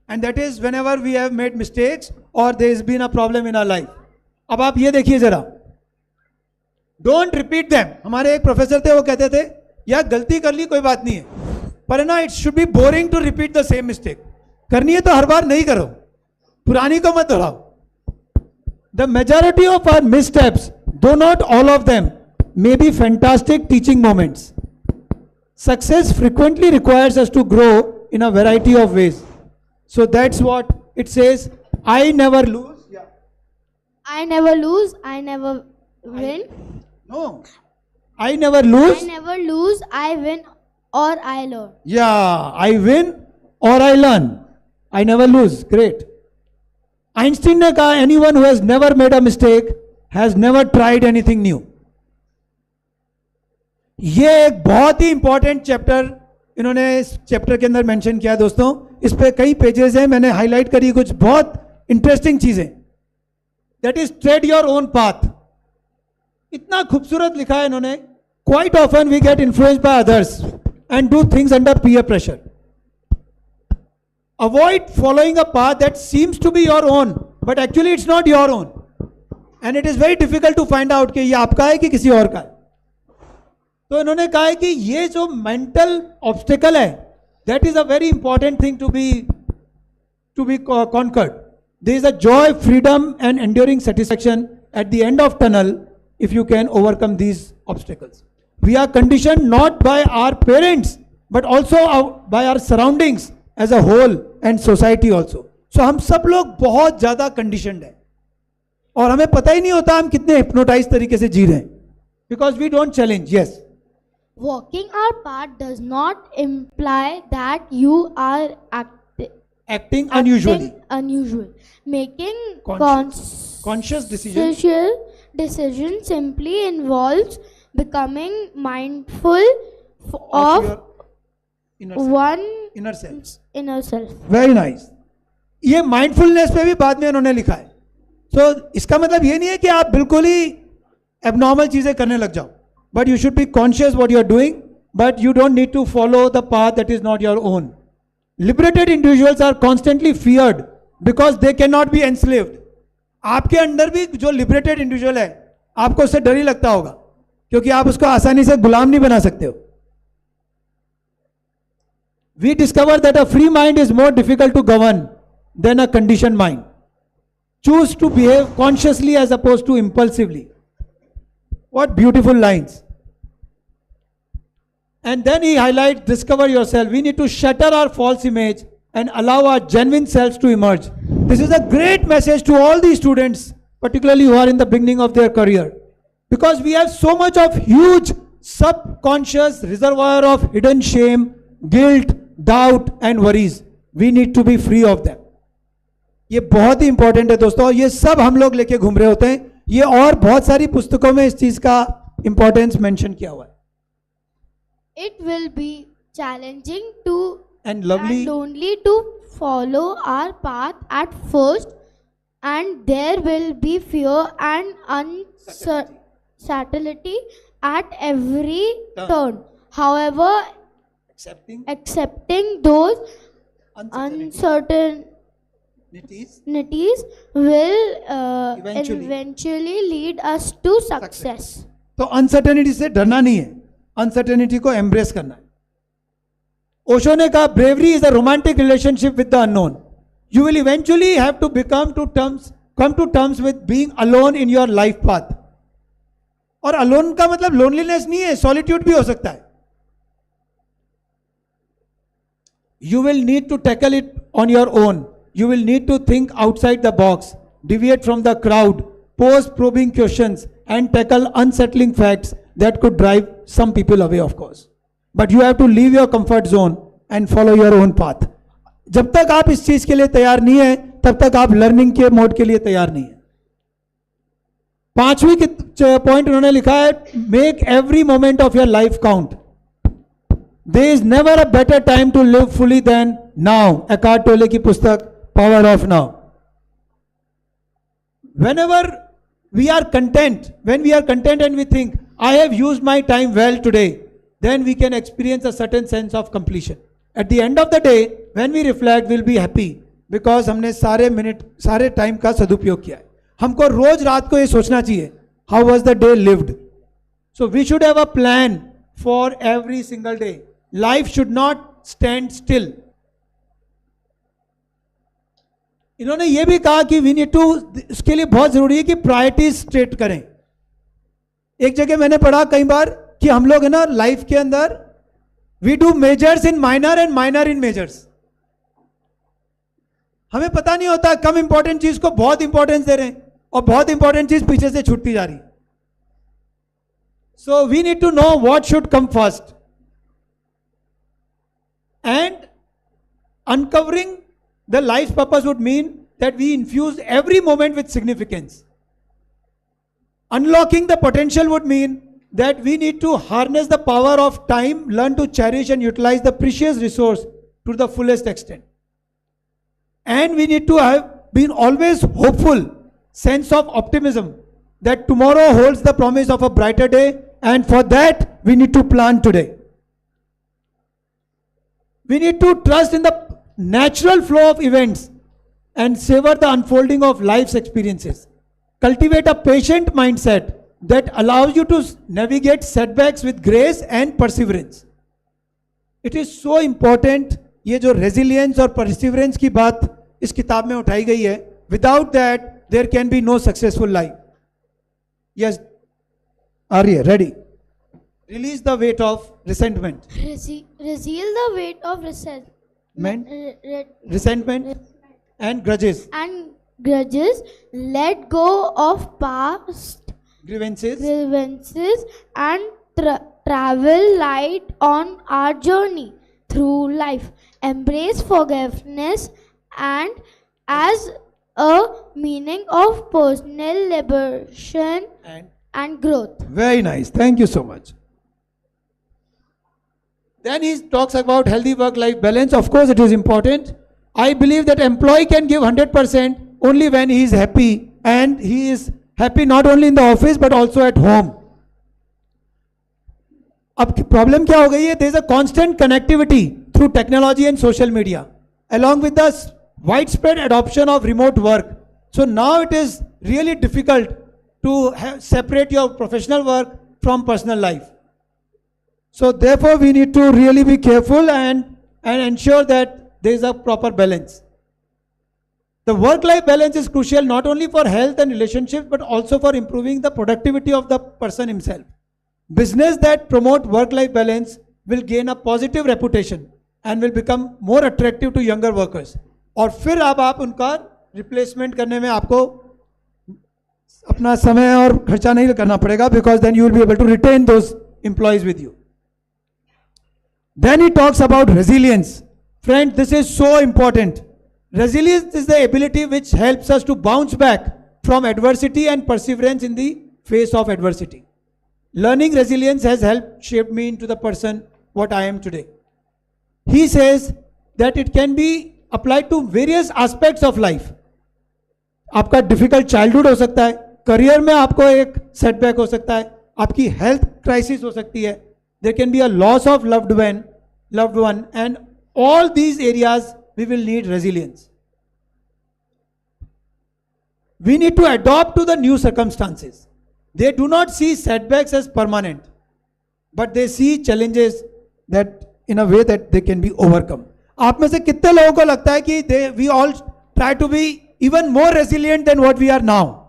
And that is whenever we have made mistakes or there has been a problem in our life. अब आप ये देखिए जरा, don't repeat them. हमारे एक professor थे, वो कहते थे यार गलती कर ली कोई बात नहीं है, पर ना it should be boring to repeat the same mistake. करनी है तो हर बार नहीं करो, पुरानी को मत दोहराओ. द मेजॉरिटी ऑफ आवर मिसस्टेप्स, दो not all of them, may be fantastic teaching moments. Success frequently requires us to grow in a variety of ways. So that's what it says. I never lose. Yeah. I never lose, I never win. No. I never lose. I never lose, I win or I learn. Yeah. I win or I learn. I never lose. Great. Einstein ने कहा, anyone who has never made a mistake has never tried anything new. ये एक बहुत ही important chapter इन्होंने इस chapter के अंदर mention किया दोस्तों. इस पे कई पेजेस हैं, मैंने हाईलाइट करी कुछ बहुत इंटरेस्टिंग चीजें. That is tread your own path. इतना खूबसूरत लिखा है इन्होंने. Quite often we get influenced by others and do things under peer pressure. Avoid following a path that seems to be your own but actually it's not your own, and it is very difficult to find out कि ये आपका है कि किसी और का है. तो इन्होंने कहा है कि ये जो मेंटल ऑब्स्टिकल है, that is a very important thing to be conquered. There is a joy, freedom and enduring satisfaction at the end of tunnel if you can overcome these obstacles. We are condition not by our parents but also by our surroundings as a whole and society also. So हम सब लोग बहुत ज्यादा conditioned है और हमें पता ही नहीं होता हम कितने हिप्नोटाइज तरीके से जी रहे हैं, because we don't challenge. Yes. Walking our path does not imply that you are Acting unusually. unusual. Making Conscious decision. decision simply involves becoming mindful of your inner self. one Inner self. inner self. Very nice. ये mindfulness पे भी बाद में उन्होंने लिखा है. So इसका मतलब ये नहीं है कि आप बिल्कुल ही एबनॉर्मल चीजें करने लग जाओ. But you should be conscious what you are doing, but you don't need to follow the path that is not your own. Liberated individuals are constantly feared because they cannot be enslaved. आपके अंदर भी जो liberated individual है, आपको उससे डर ही लगता होगा क्योंकि आप उसको आसानी से गुलाम नहीं बना सकते हो. We discover that a free mind is more difficult to govern than a conditioned mind. Choose to behave consciously as opposed to impulsively. What beautiful lines. And then he highlights, discover yourself. We need to shatter our false image and allow our genuine selves to emerge. This is a great message to all these students, particularly who are in the beginning of their career. Because we have so much of huge subconscious reservoir of hidden shame, guilt, doubt and worries. We need to be free of them. ये बहुत ही important है दोस्तों. ये सब हम लोग लेके घूम रहे होते हैं. ये और बहुत सारी पुस्तकों में इस चीज का इंपॉर्टेंस मेंशन किया हुआ है. It will be challenging to And lovely. and lonely to follow our path at first, and there will be fear and uncertainty at every turn. However, accepting those uncertainties will eventually lead us to success. तो uncertainty से डरना नहीं है, uncertainty को embrace करना है. ओशो ने कहा, bravery is a romantic relationship with the unknown. You will eventually have to come to terms with being alone in your life path. और अलोन का मतलब लोनलीनेस नहीं है, सॉलिट्यूड भी हो सकता है. You will need to tackle it on your own. You will need to think outside the box deviate from the crowd, pose probing questions, and tackle unsettling facts that could drive some people away, of course. But you have to leave your comfort zone and follow your own path. जब तक आप इस चीज के लिए तैयार नहीं है, तब तक आप लर्निंग के मोड के लिए तैयार नहीं है. पांचवी पॉइंट उन्होंने लिखा है, make every moment of your life count. There is never a better time to live fully than now. Eckhart Tolle की पुस्तक power of now. Whenever we are content, when we are content and we think, I have used my time well today, then we can experience a certain sense of completion. At the end of the day, when we reflect, we'll be happy because हमने सारे time का सदुपयोग किया है. हमको रोज रात को ये सोचना चाहिए, how was the day lived? So we should have a plan for every single day. Life should not stand still. इन्होंने ये भी कहा कि वी नीड टू, इसके लिए बहुत जरूरी है कि प्रायोरिटीज स्ट्रेट करें. एक जगह मैंने पढ़ा कई बार कि हम लोग है ना लाइफ के अंदर we do majors in minor and minor in majors. हमें पता नहीं होता, कम इंपॉर्टेंट चीज को बहुत इंपॉर्टेंस दे रहे हैं और बहुत इंपॉर्टेंट चीज पीछे से छूटती जा रही. So we need to know what should come first and uncovering the life's purpose would mean that we infuse every moment with significance. Unlocking the potential would mean that we need to harness the power of time, learn to cherish and utilize the precious resource to the fullest extent. And we need to have been always hopeful, sense of optimism that tomorrow holds the promise of a brighter day, and for that we need to plan today. We need to trust in the natural flow of events and savor the unfolding of life's experiences. Cultivate a patient mindset that allows you to navigate setbacks with grace and perseverance. It is so important, ये जो resilience और perseverance की बात इस किताब में उठाई गई है. Without that, there can be no successful life. Yes, Arya, ready? Release the weight of resentment. Reveal the weight of resentment And grudges. Let go of past grievances and travel light on our journey through life. Embrace forgiveness and as a meaning of personal liberation and growth. Very nice. Thank you so much. Then he talks about healthy work-life balance. Of course, it is important. I believe that employee can give 100% only when he is happy, and he is happy not only in the office but also at home. अब problem क्या हो गई है? There is a constant connectivity through technology and social media, along with the widespread adoption of remote work. So now it is really difficult to separate your professional work from personal life. So therefore we need to really be careful and ensure that there is a proper balance. The work-life balance is crucial not only for health and relationships but also for improving the productivity of the person himself. Business that promote work-life balance will gain a positive reputation and will become more attractive to younger workers. और फिर अब आप उनका replacement करने में आपको अपना समय और खर्चा नहीं करना पड़ेगा, because then you will be able to retain those employees with you. Then he talks about resilience. Friend, this is so important. Resilience is the ability which helps us to bounce back from adversity and perseverance in the face of adversity. Learning resilience has helped shape me into the person what I am today. He says that it can be applied to various aspects of life. आपका difficult childhood हो सकता है, career में आपको एक setback हो सकता है, आपकी हेल्थ क्राइसिस हो सकती है, there can be a loss of loved one, and all these areas we will need resilience. We need to adapt to the new circumstances. They do not see setbacks as permanent, but they see challenges that in a way that they can be overcome. आप में से कितने लोगों को लगता है कि we all try to be even more resilient than what we are now?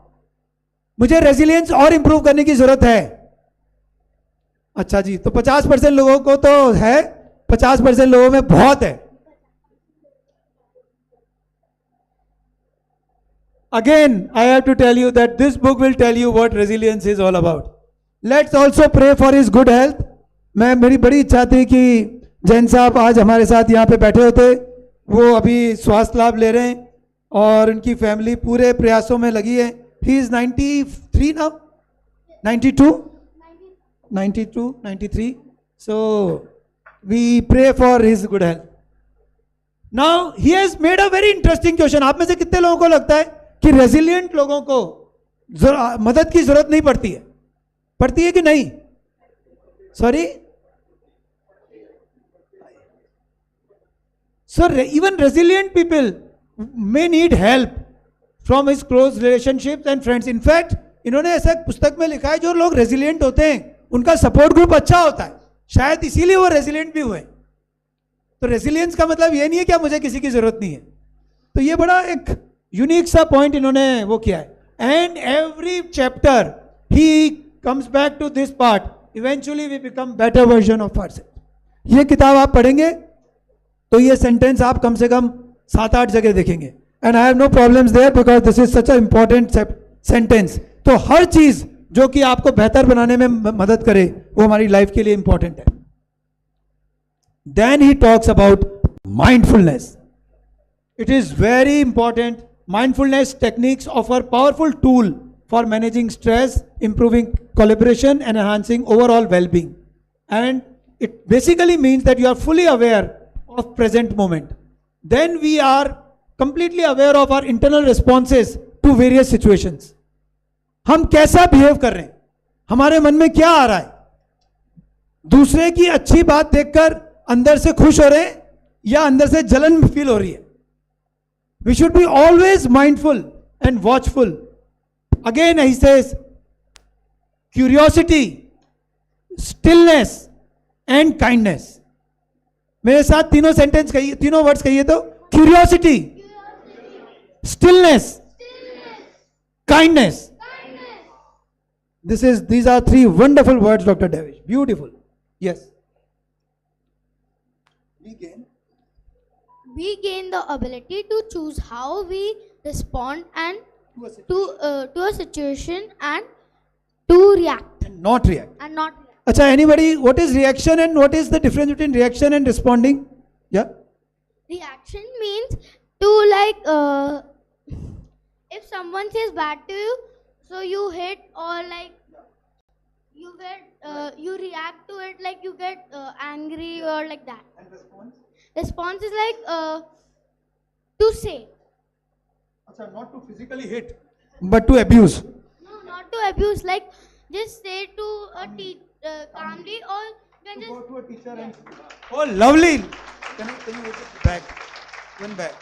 मुझे रेजिलियंस और इंप्रूव करने की जरूरत है. अच्छा जी, तो 50% लोगों को तो है, 50% लोगों में बहुत है. Again, I have to tell you that this book will tell you what resilience is all about. Let's also pray for his good health. मैं मेरी बड़ी इच्छा थी कि जैन साहब आज हमारे साथ यहाँ पे बैठे होते. वो अभी स्वास्थ्य लाभ ले रहे हैं और उनकी फैमिली पूरे प्रयासों में लगी है. He is 93 now, 92, 93. So we pray for his good health. Now he has made a very interesting question. आप में से कितने लोगों को लगता है कि रेजिलिएंट लोगों को मदद की जरूरत नहीं पड़ती है? पड़ती है कि नहीं? Sorry. So even resilient people may need help from his close relationships and friends. In fact, इन्होंने ऐसा पुस्तक में लिखा है जो लोग रेजिलिएंट होते हैं उनका सपोर्ट ग्रुप अच्छा होता है, शायद इसीलिए वो रेजिलिएंट भी हुए. तो रेजिलियंस का मतलब ये नहीं है कि मुझे किसी की जरूरत नहीं है. तो ये बड़ा एक यूनिक सा पॉइंट इन्होंने वो किया है. And every chapter he comes back to this part. Eventually we become better version of ourselves. ये किताब आप पढ़ेंगे तो ये सेंटेंस आप कम से कम 7-8 जगह देखेंगे. And I have no problems there because this is such a important sentence. तो हर चीज जो कि आपको बेहतर बनाने में मदद करे वो हमारी लाइफ के लिए इंपॉर्टेंट है. Then he talks about mindfulness. It is very important. Mindfulness techniques offer powerful tool for managing stress, improving collaboration and enhancing overall well-being. And it basically means that you are fully aware of present moment. Then we are completely aware of our internal responses to various situations. हम कैसा behave कर रहे हैं, हमारे मन में क्या आ रहा है, दूसरे की अच्छी बात देखकर अंदर से खुश हो रहे हैं या अंदर से जलन फील हो रही है. We should be always mindful and watchful. Again he says curiosity, stillness and kindness. मेरे साथ तीनों सेंटेंस कहिए, तीनों वर्ड्स कहिए तो. Curiosity, stillness, kindness. These are 3 wonderful words, Dr. Davish. Beautiful. Yes. We gain the ability to choose how we respond and to a situation and to react And not react. and not react. Acha, anybody, what is reaction and what is the difference between reaction and responding? Yeah. Reaction means to like if someone says bad to you, so you hit or like you get you react to it, like you get angry or like that. And response? Response is like to say. Acha, not to physically hit, but to abuse. No, not to abuse. Like just say to a calmly, or then just Go to a teacher and oh, lovely. Can you put it back? One back.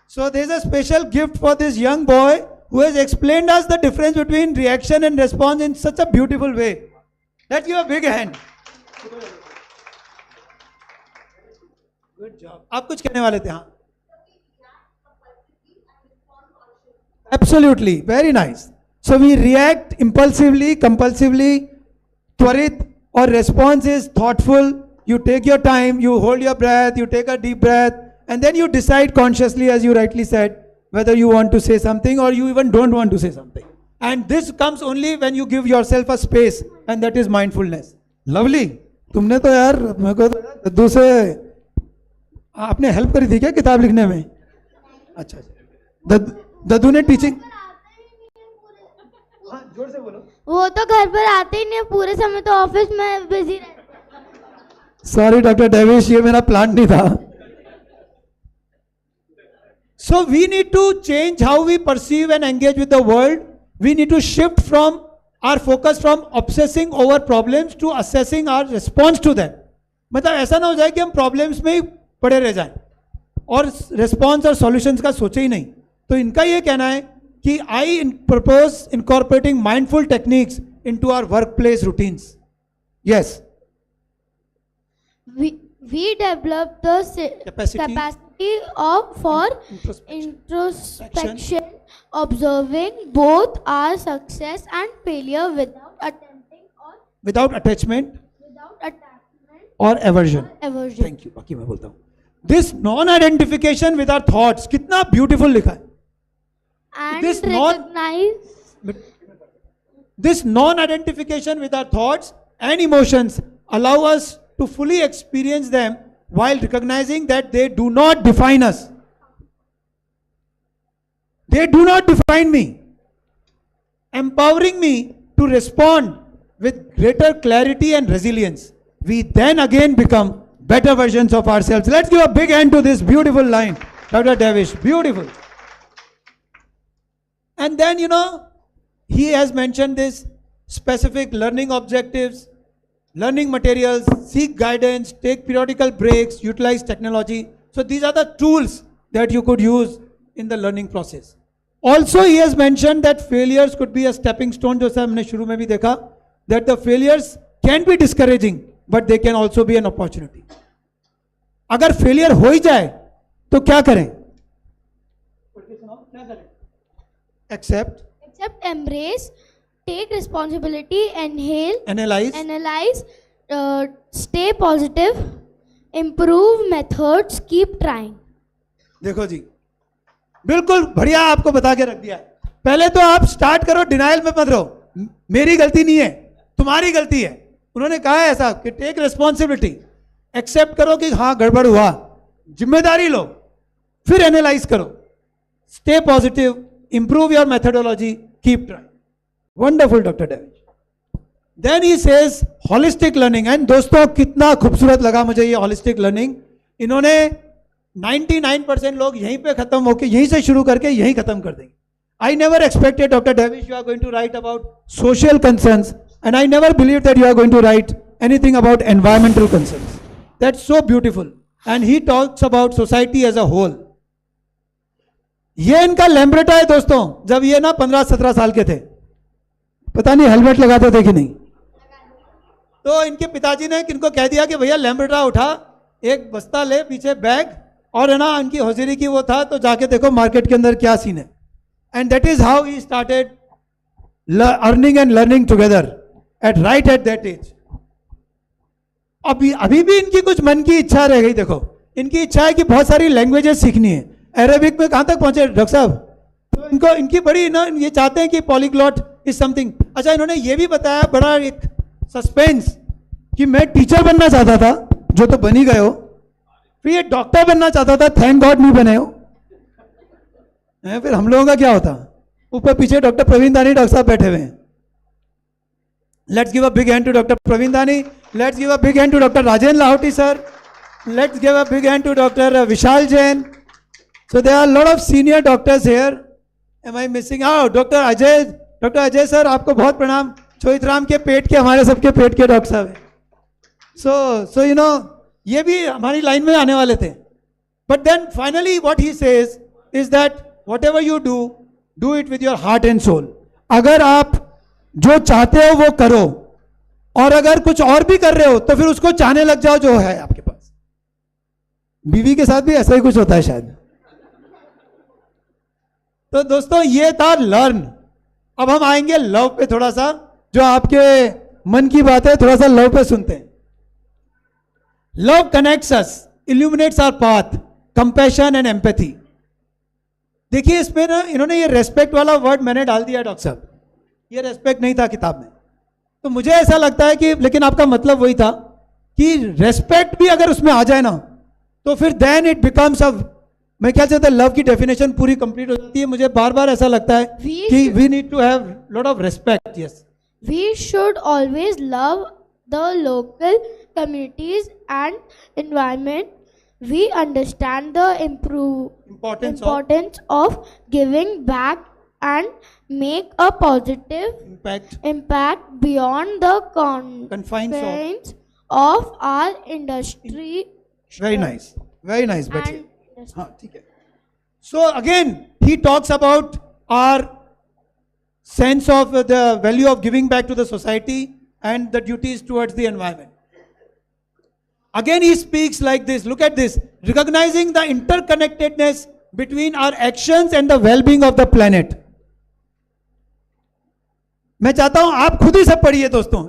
So there is a special gift for this young boy who has explained us the difference between reaction and response in such a beautiful way. Let's give a big hand. Good job. आप कुछ कहने वाले थे? हाँ. Absolutely, very nice. So we react impulsively, compulsively, twarit, or response is thoughtful. You take your time, you hold your breath, you take a deep breath, and then you decide consciously, as you rightly said, whether you want to say something or you even don't want to say something. And this comes only when you give yourself a space, and that is mindfulness. Lovely. तुमने तो यार मेरे को दद्दू से आपने help करी थी क्या किताब लिखने में? अच्छा. दद्दू ने टीचिंग. हाँ, जोर से बोलो. वो तो घर पर आते ही नहीं, पूरे समय तो ऑफिस में बिजी रहते. सॉरी डॉक्टर डेविश, ये मेरा प्लान नहीं था. So we need to change how we perceive and engage with the world. We need to shift from our focus from obsessing over problems to assessing our response to them. मतलब ऐसा ना हो जाए कि हम problems में ही पड़े रह जाएं और रिस्पॉन्स और सॉल्यूशंस का सोचे ही नहीं. तो इनका ये कहना है कि I propose incorporating mindful techniques into our workplace routines. Yes. We develop the capacity for introspection, observing both our success and failure without attachment or aversion. Aversion. Thank you. बाकी मैं बोलता हूँ. This non-identification with our thoughts, कितना beautiful लिखा है. and This recognize this non-identification with our thoughts and emotions allow us to fully experience them while recognizing that they do not define us. They do not define me, empowering me to respond with greater clarity and resilience. We then again become better versions of ourselves. Let's give a big hand to this beautiful line, Dr. Davish. Beautiful. And then, he has mentioned this specific learning objectives, learning materials, seek guidance, take periodical breaks, utilize technology. So these are the tools that you could use in the learning process. Also, he has mentioned that failures could be a stepping stone, जो हमने शुरू में भी देखा, that the failures can be discouraging, but they can also be an opportunity. अगर failure हो ही जाए, तो क्या करें? Accept, embrace, take responsibility, analyze, stay positive, improve methods, keep trying. देखो जी, बिल्कुल बढ़िया आपको बता के रख दिया है. पहले तो आप स्टार्ट करो, डिनाइल में मत रहो, मेरी गलती नहीं है, तुम्हारी गलती है. उन्होंने कहा है ऐसा कि टेक रिस्पॉन्सिबिलिटी, एक्सेप्ट करो कि हाँ गड़बड़ हुआ, जिम्मेदारी लो, फिर एनालाइज करो, stay positive, improve your methodology, keep trying. Wonderful, Dr. Davish. Then he says holistic learning. And दोस्तों कितना खूबसूरत लगा मुझे ये holistic learning. इन्होंने 99% लोग यहीं पे खत्म होके यहीं से शुरू करके यहीं खत्म कर देंगे. I never expected, Dr. Davish, you are going to write about social concerns, and I never believed that you are going to write anything about environmental concerns. That's so beautiful. And he talks about society as a whole. ये इनका Lambretta है दोस्तों. जब ये ना 15-17 साल के थे, पता नहीं हेलमेट लगाते थे कि नहीं, तो इनके पिताजी ने इनको कह दिया कि भैया लैम्ब्रेटा उठा, एक बस्ता ले, पीछे बैग, और है ना इनकी हौजरी की वो था, तो जाके देखो मार्केट के अंदर क्या सीन है. And that is how he started earning and learning together right at that age. अभी भी इनकी कुछ मन की इच्छा रह गई. देखो इनकी इच्छा है कि बहुत सारी लैंग्वेजेस सीखनी है. अरेबिक में कहां तक पहुंचे डॉक्टर साहब? तो इनकी बड़ी ना, ये चाहते हैं कि पॉलीग्लॉट इज समथिंग. अच्छा, इन्होंने ये भी बताया, बड़ा एक सस्पेंस, कि मैं टीचर बनना चाहता था, जो तो बन ही गए हो, फिर ये डॉक्टर बनना चाहता था, थैंक गॉड नहीं बने हो. फिर हम लोगों का क्या होता? ऊपर पीछे डॉक्टर प्रवीण दानी डॉक्टर साहब बैठे हुए हैं. Let's give a big hand to doctor Praveen Dani. Let's give a big hand to doctor Rajendra Lahoti sir. Let's give a big hand to doctor Vishal Jain. So there are a lot of senior doctors here. Am I missing out? Dr. Ajay sir, आपको बहुत प्रणाम. छोहित राम के पेट के, हमारे सबके पेट के doctor साहब हैं. So ये भी हमारी लाइन में आने वाले थे. But then finally what he says is that whatever you do it with your heart and soul. अगर आप जो चाहते हो वो करो, और अगर कुछ और भी कर रहे हो तो फिर उसको चाहने लग जाओ जो है आपके पास. बीवी के साथ भी ऐसा ही कुछ होता है शायद. तो दोस्तों ये था लर्न. अब हम आएंगे लव पे थोड़ा सा, जो आपके मन की बात है, थोड़ा सा लव पे सुनते हैं. Love connects us, illuminates our path, compassion and empathy. देखिए इसमें ना इन्होंने ये रेस्पेक्ट वाला वर्ड मैंने डाल दिया डॉक्टर साहब. ये रेस्पेक्ट नहीं था किताब में, तो मुझे ऐसा लगता है कि, लेकिन आपका मतलब वही था कि रेस्पेक्ट भी अगर उसमें आ जाए ना, तो फिर देन इट बिकम्स अ, मैं क्या चाहता लव की डेफिनेशन पूरी कंप्लीट हो जाती है. मुझे बार बार ऐसा लगता है कि we need to have lot of respect. Yes, we should always love the local communities and environment. We understand the importance of giving back and make a positive impact beyond the confines of our industry. Very nice, बैठिए. हाँ ठीक है. So again he talks about our sense of the value of giving back to the society and the duties towards the environment. Again he speaks like this. Look at this. Recognizing the interconnectedness between our actions and the well-being of the planet. मैं चाहता हूं आप खुद ही सब पढ़िए दोस्तों.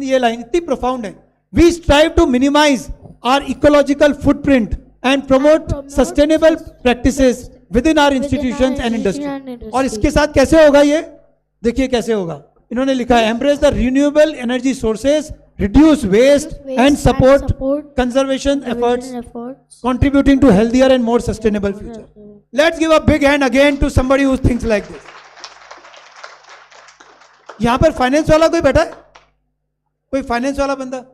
ये line इतनी प्रोफाउंड है. We strive to minimize our ecological footprint and promote sustainable practices within our institutions and industry. और इसके साथ कैसे होगा ये? देखिए कैसे होगा. इन्होंने लिखा है embrace the renewable energy sources, reduce waste and support conservation efforts, contributing to healthier and more sustainable future. Let's give a big hand again to somebody who thinks like this. यहां पर फाइनेंस वाला कोई बैठा है? कोई finance वाला बंदा?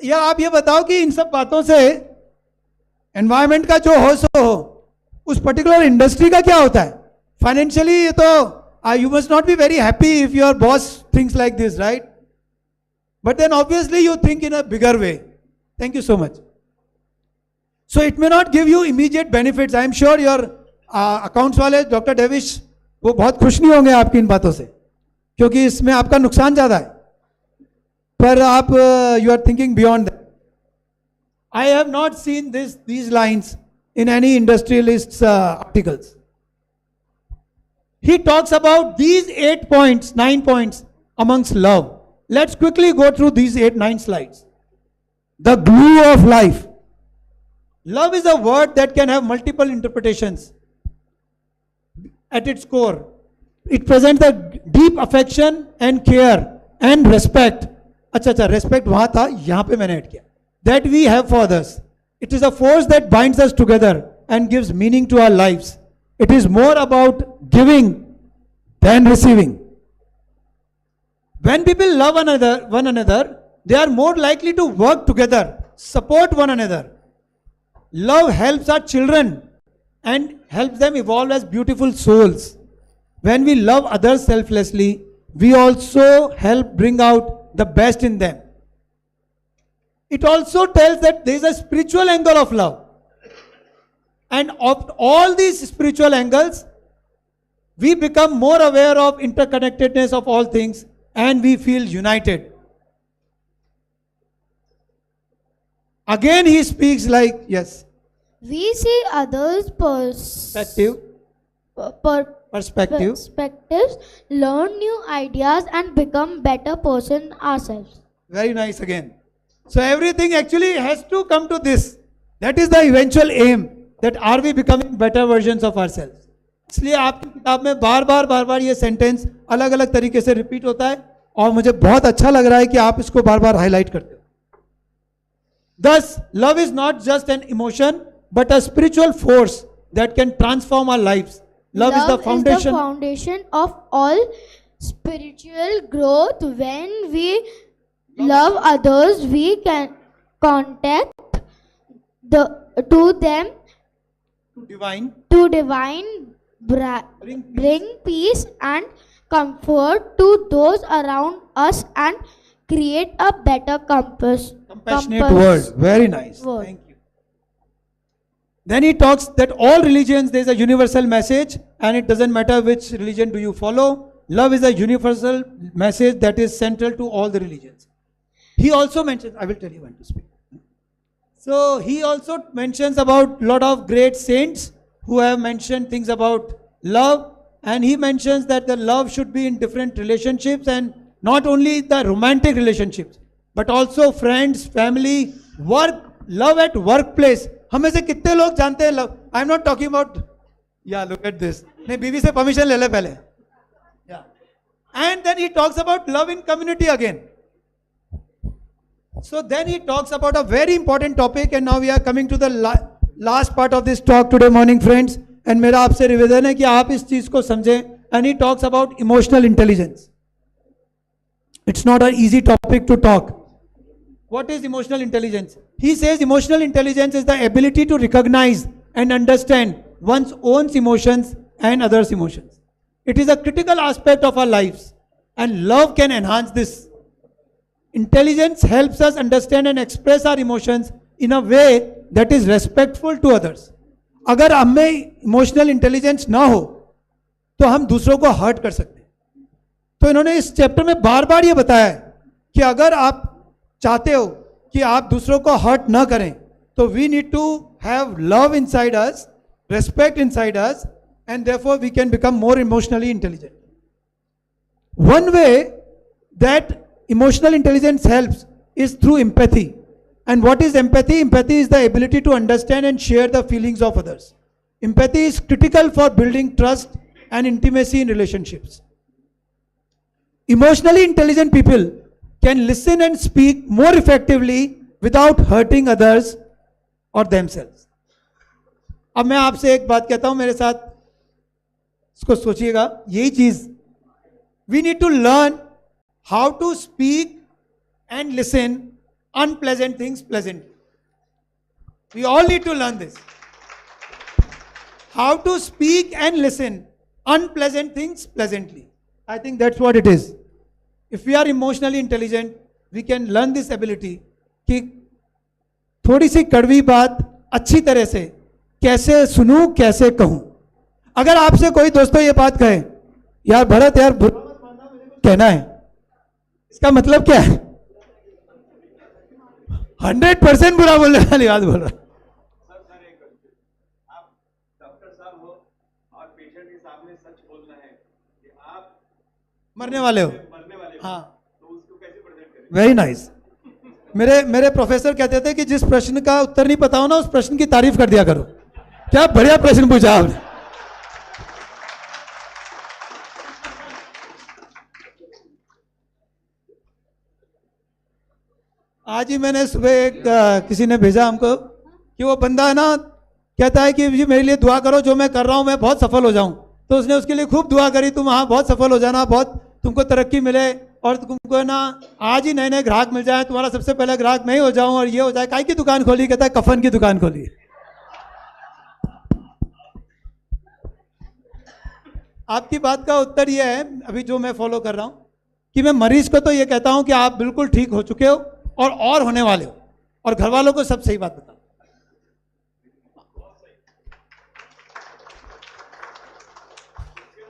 या आप ये बताओ कि इन सब बातों से एनवायरमेंट का जो हो सो हो, उस पर्टिकुलर इंडस्ट्री का क्या होता है? फाइनेंशियली ये तो you must not be very happy if your boss thinks like this, right? But then obviously you think in a bigger way. Thank you so much. So it may not give you immediate benefits. I am sure your accounts वाले doctor डेविश वो बहुत खुश नहीं होंगे आपकी इन बातों से, क्योंकि इसमें आपका नुकसान ज्यादा है. पर आप you are thinking beyond that. I have not seen these lines in any industrialist's articles. He talks about these 8 points, 9 points amongst love. Let's quickly go through these 8-9 slides. The glue of life. Love is a word that can have multiple interpretations. At its core, it presents a deep affection and care and respect. अच्छा, respect वहां था, यहां पे मैंने add किया. That we have for others. It is a force that binds us together and gives meaning to our lives. It is more about giving than receiving. When people love one another, they are more likely to work together, support one another. Love helps our children and helps them evolve as beautiful souls. When we love others selflessly, we also help bring out the best in them. It also tells that there is a spiritual angle of love. And of all these spiritual angles, we become more aware of interconnectedness of all things, and we feel united. Again he speaks like, yes. We see others' perspectives, learn new ideas and become better person ourselves. Very nice again. So everything actually has to come to this. That is the eventual aim, that are we becoming better versions of ourselves. इसलिए आपकी किताब में बार बार ये sentence अलग अलग तरीके से repeat होता है, और मुझे बहुत अच्छा लग रहा है कि आप इसको बार बार हाईलाइट करते हो. Thus, love is not just an emotion, but a spiritual force that can transform our lives. Love is the foundation of all spiritual growth. When we love others, we can contact to them to divine bring peace and comfort to those around us and create a better compassionate world. Very nice. Thank you. Then he talks that all religions, there is a universal message, and it doesn't matter which religion do you follow. Love is a universal message that is central to all the religions. He also mentions, I will tell you when to speak. So he also mentions about a lot of great saints who have mentioned things about love, and he mentions that the love should be in different relationships, and not only the romantic relationships, but also friends, family, work, love at workplace. हम में से कितने लोग जानते हैं love? I am not talking about, या look at this, नहीं बीवी से परमिशन ले ले पहले. And then he talks about love in community again. So then he talks about a very important topic, and now we are coming to the last part of this talk today morning, friends. And मेरा आपसे निवेदन है कि आप इस चीज को समझें. And he talks about emotional intelligence. It's not an easy topic to talk. What is emotional intelligence? He says emotional intelligence is the ability to recognize and understand one's own emotions and others' emotions. It is a critical aspect of our lives, and love can enhance this. Intelligence helps us understand and express our emotions in a way that is respectful to others. अगर हमें emotional intelligence ना हो तो हम दूसरों को hurt कर सकते हैं. तो इन्होंने इस चैप्टर में बार बार ये बताया है कि अगर आप चाहते हो कि आप दूसरों को हर्ट ना करें, तो we need to have love inside us, respect inside us, and therefore we can become more emotionally intelligent. One way that emotional intelligence helps is through empathy. And what is empathy? Empathy is the ability to understand and share the feelings of others. Empathy is critical for building trust and intimacy in relationships. Emotionally intelligent people can listen and speak more effectively without hurting others or themselves. अब मैं आपसे एक बात कहता हूं, मेरे साथ इसको सोचिएगा, यही चीज, we need to learn how to speak and listen unpleasant things pleasantly. We all need to learn this. How to speak and listen unpleasant things pleasantly. I think that's what it is. If we are emotionally intelligent, we can learn this ability कि थोड़ी सी कड़वी बात अच्छी तरह से कैसे सुनूं, कैसे कहूं. अगर आपसे कोई दोस्तों ये बात कहे, यार भरत यार बुरा मत मानना, मुझे कुछ कहना है, इसका मतलब क्या है? 100% बुरा बोलने वाली बात बोल रहा. मरने वाले हो, हाँ, तो उसको कैसे प्रेजेंट करें? Very nice. मेरे प्रोफेसर कहते थे कि जिस प्रश्न का उत्तर नहीं पता हो ना, उस प्रश्न की तारीफ कर दिया करो. क्या बढ़िया प्रश्न पूछा आपने. आज ही मैंने सुबह एक किसी ने भेजा हमको कि वो बंदा है ना, कहता है कि जी मेरे लिए दुआ करो, जो मैं कर रहा हूं मैं बहुत सफल हो जाऊं. तो उसने उसके लिए खूब दुआ करी, तुम हाँ बहुत सफल हो जाना, बहुत तुमको तरक्की मिले और तुमको ना आज ही नए नए ग्राहक मिल जाए, तुम्हारा सबसे पहला ग्राहक मैं ही हो जाऊं और ये हो जाए. काय की दुकान खोली? कहता है कफन की दुकान खोली. आपकी बात का उत्तर यह है, अभी जो मैं फॉलो कर रहा हूं, कि मैं मरीज को तो ये कहता हूं कि आप बिल्कुल ठीक हो चुके हो और होने वाले हो, और घर वालों को सब सही बात बताओ.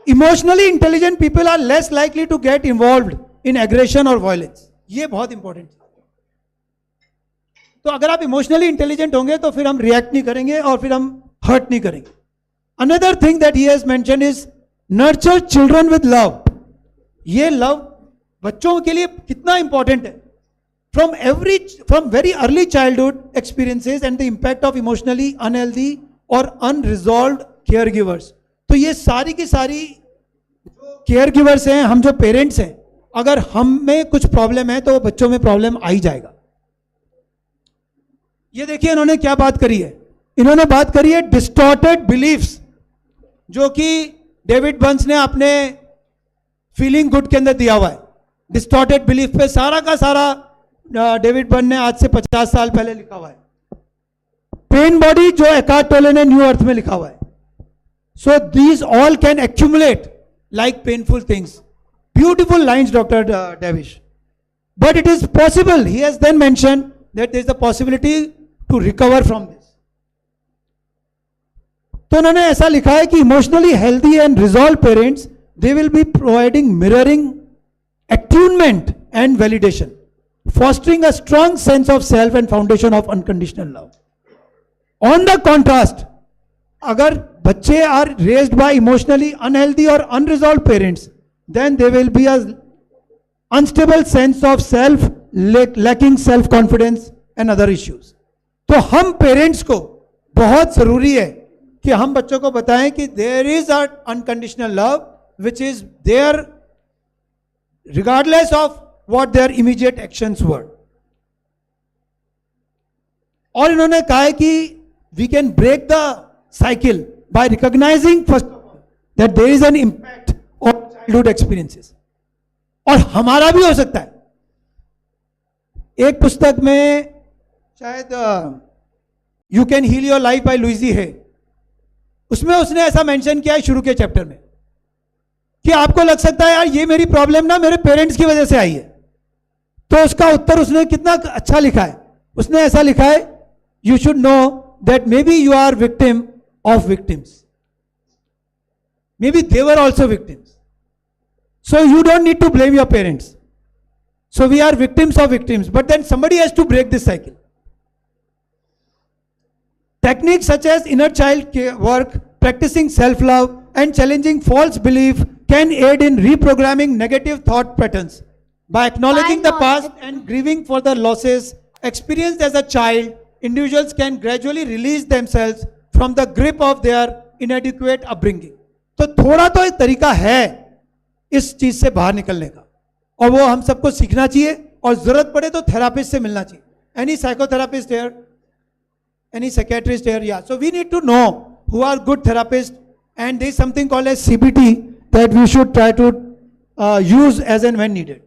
Emotionally intelligent people are less likely to get involved in aggression or violence. ये बहुत इंपॉर्टेंट है. तो अगर आप इमोशनली इंटेलिजेंट होंगे तो फिर हम रिएक्ट नहीं करेंगे और फिर हम हर्ट नहीं करेंगे. Another thing that he has mentioned is nurture children with love. ये लव बच्चों के लिए कितना इंपॉर्टेंट है. From very early childhood experiences and the impact of emotionally unhealthy और अनरिजॉल्व्ड केयर गिवर्स. तो ये सारी की सारी केयर गिवर्स हैं, हम जो पेरेंट्स हैं, अगर हम में कुछ प्रॉब्लम है तो वो बच्चों में प्रॉब्लम आ ही जाएगा. ये देखिए इन्होंने क्या बात करी है. इन्होंने बात करी है डिस्टॉर्टेड बिलीफ्स, जो कि डेविड बंस ने अपने फीलिंग गुड के अंदर दिया हुआ है. डिस्टॉर्टेड बिलीफ पे सारा का सारा डेविड बंस ने आज से 50 साल पहले लिखा हुआ है. पेन बॉडी जो एकार्ट टोले ने न्यू अर्थ में लिखा हुआ है. So these all can accumulate like painful things. Beautiful lines, Dr. Davish. But it is possible. He has then mentioned that there is the possibility to recover from this. तो उन्होंने ऐसा लिखा है कि emotionally healthy and resolved parents, they will be providing mirroring, attunement and validation, fostering a strong sense of self and foundation of unconditional love. On the contrast, अगर बच्चे are raised by emotionally unhealthy और unresolved parents, then they will be a unstable sense of self, lacking self confidence and other issues. तो हम parents को बहुत जरूरी है कि हम बच्चों को बताएं कि there is a unconditional love which is there regardless of what their immediate actions were. और इन्होंने कहा है कि we can break the cycle by recognizing first that there is an impact on childhood experiences. और हमारा भी हो सकता है. एक पुस्तक में शायद you can heal your life by Louise है, उसमें उसने ऐसा मेंशन किया है शुरू के चैप्टर में कि आपको लग सकता है यार ये मेरी प्रॉब्लम ना मेरे पेरेंट्स की वजह से आई है. तो उसका उत्तर उसने कितना अच्छा लिखा है. उसने ऐसा लिखा है, you should know that maybe you are victim of victims. Maybe they were also victims. So you don't need to blame your parents. So we are victims of victims, but then somebody has to break this cycle. Techniques such as inner child care work, practicing self-love and challenging false belief can aid in reprogramming negative thought patterns. By acknowledging the past and grieving for the losses experienced as a child, individuals can gradually release themselves from the grip of their inadequate upbringing. तो थोड़ा तो एक तरीका है इस चीज से बाहर निकलने का, और वो हम सबको सीखना चाहिए, और जरूरत पड़े तो थेरापिस्ट से मिलना चाहिए. Any psychotherapist here? Any psychiatrist here? Yeah. So we need to know who are good therapists, and there is something called as CBT that we should try to use as and when needed.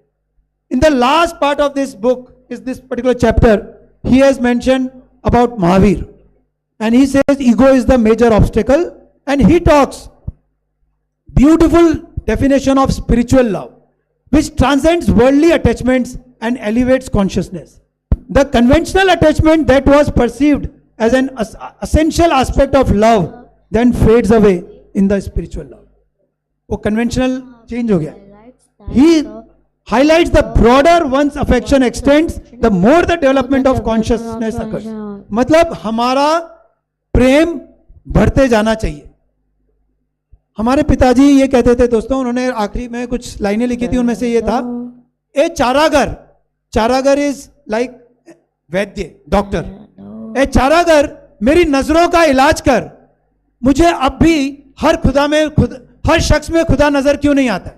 In the last part of this book is this particular chapter. He has mentioned about Mahavir, and he says ego is the major obstacle, and he talks beautiful definition of spiritual love, which transcends worldly attachments and elevates consciousness. The conventional attachment that was perceived as an essential aspect of love then fades away in the spiritual love. वो conventional change हो गया. He highlights the broader one's affection extends, the more the development of consciousness occurs. मतलब हमारा प्रेम बढ़ते जाना चाहिए. हमारे पिताजी ये कहते थे दोस्तों, उन्होंने आखिरी में कुछ लाइनें लिखी थी, उनमें से ये था, ए चारागर, चारागर इज लाइक वैद्य, डॉक्टर, ए चारागर मेरी नजरों का इलाज कर, मुझे अब भी हर शख्स में खुदा नजर क्यों नहीं आता.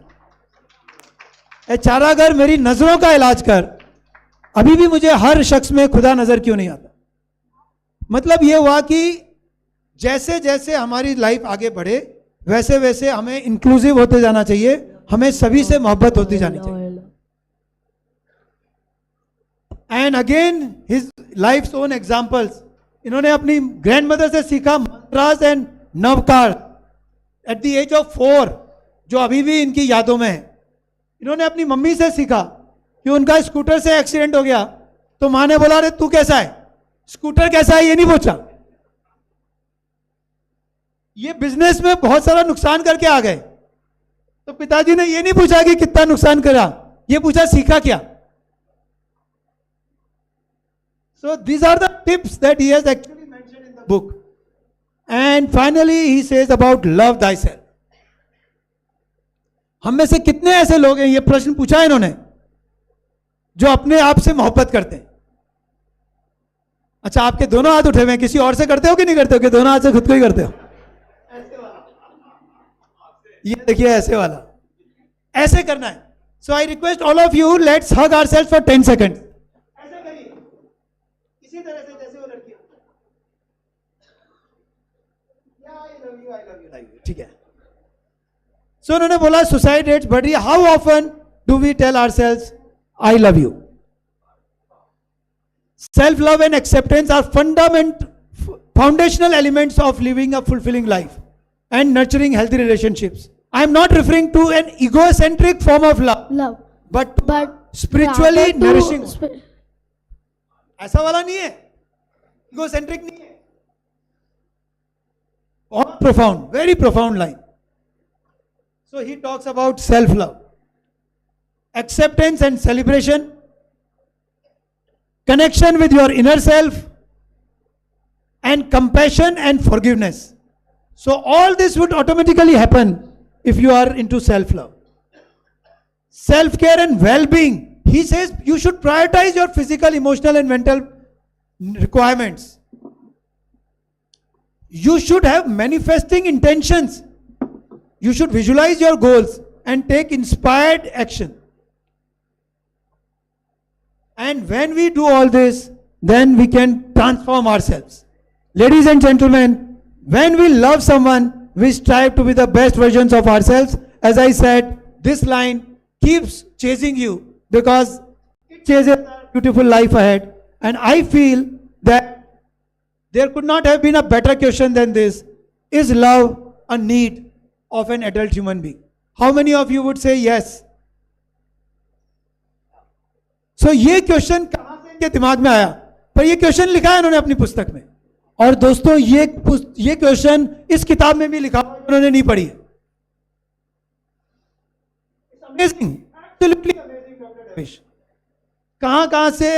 ए चारागर मेरी नजरों का इलाज कर, अभी भी मुझे हर शख्स में खुदा नजर क्यों नहीं आता. मतलब ये हुआ कि जैसे जैसे हमारी लाइफ आगे बढ़े वैसे वैसे हमें इंक्लूसिव होते जाना चाहिए, हमें सभी से मोहब्बत होती जानी चाहिए. And again his life's own examples, इन्होंने अपनी ग्रैंडमदर से सीखा mantras and Navkar at the age of 4, जो अभी भी इनकी यादों में है. इन्होंने अपनी मम्मी से सीखा कि उनका स्कूटर से एक्सीडेंट हो गया, तो मां ने बोला अरे तू कैसा है, स्कूटर कैसा है ये नहीं पूछा. ये बिजनेस में बहुत सारा नुकसान करके आ गए, तो पिताजी ने ये नहीं पूछा कि कितना नुकसान करा, ये पूछा सीखा क्या. So these are the tips that he has actually mentioned in the book. And finally he says about love thyself. हम में से कितने ऐसे लोग हैं, ये प्रश्न पूछा है इन्होंने, जो अपने आप से मोहब्बत करते हैं. अच्छा, आपके दोनों हाथ उठे हुए हैं, किसी और से करते हो कि नहीं करते हो, कि दोनों हाथ से खुद को ही करते हो. ये देखिए ऐसे वाला, ऐसे करना है. So I request all of you, let's hug ourselves for 10 seconds. ऐसे करिए, इसी तरह से जैसे वो लड़की. आई लव यू, ठीक है. सो उन्होंने बोला सुसाइड रेट्स बढ़ रही है. How often do we tell ourselves I love you? Self love and acceptance are foundational elements of living a fulfilling life and nurturing healthy relationships. I am not referring to an egocentric form of love, but spiritually nourishing. ऐसा वाला नहीं है, egocentric नहीं है. बहुत profound, very profound line. So he talks about self-love, acceptance and celebration, connection with your inner self, and compassion and forgiveness. So all this would automatically happen if you are into self-love. Self-care and well-being. He says you should prioritize your physical, emotional and mental requirements. You should have manifesting intentions. You should visualize your goals and take inspired action. And when we do all this, then we can transform ourselves. Ladies and gentlemen, when we love someone, we strive to be the best versions of ourselves. As I said, this line keeps chasing you because it chases a beautiful life ahead. And I feel that there could not have been a better question than this. Is love a need of an adult human being? How many of you would say yes? So ये question कहां से इनके दिमाग में आया? पर ये question लिखा है इन्होंने अपनी पुस्तक में. और दोस्तों ये क्वेश्चन इस किताब में भी लिखा, उन्होंने नहीं पढ़ी है. Amazing, absolutely amazing doctor Devesh. कहां से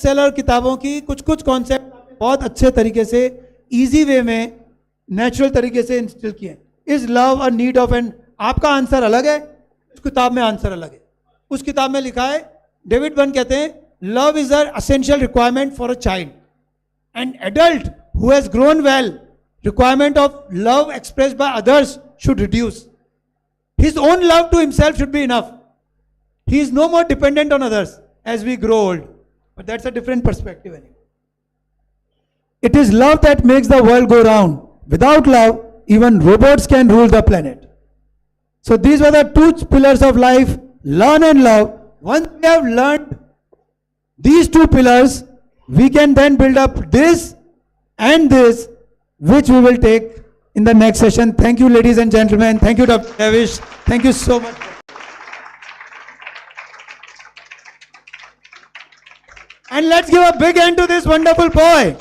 सेलर किताबों की कुछ कॉन्सेप्ट बहुत अच्छे तरीके से, इजी वे में, नेचुरल तरीके से इंस्टिल किए. Is love a need of an, आपका आंसर अलग है, उस किताब में आंसर अलग है. उस किताब में लिखा है, डेविड बर्न कहते हैं, love is a essential requirement for a child. An adult who has grown well, requirement of love expressed by others should reduce. His own love to himself should be enough. He is no more dependent on others as we grow old. But that's a different perspective anyway. It is love that makes the world go round. Without love, even robots can rule the planet. So these were the two pillars of life, learn and love. Once we have learned these two pillars, we can then build up this and this, which we will take in the next session. Thank you, ladies and gentlemen. Thank you, Dr. Davish. Thank you so much. And let's give a big hand to this wonderful boy.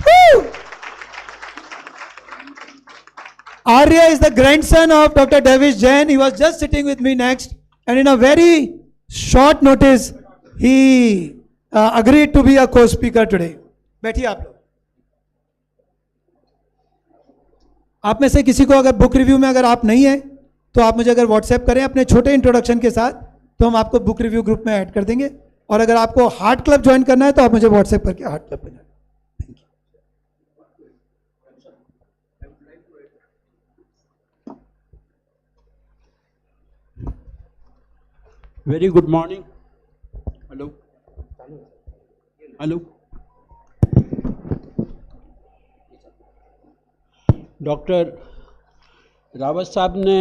Woo! Arya is the grandson of Dr. Davish Jain. He was just sitting with me next, and in a very short notice, he agreed to be a co-speaker today. बैठिए आप लोग. आप में से किसी को अगर book review में अगर आप नहीं है तो आप मुझे अगर व्हाट्सएप करें अपने छोटे इंट्रोडक्शन के साथ, तो हम आपको बुक रिव्यू ग्रुप में ऐड कर देंगे. और अगर आपको हार्ट क्लब ज्वाइन करना है तो आप मुझे व्हाट्सएप करके हार्ट क्लब में. Very good morning. Hello. Hello. Doctor Rawat साहब ने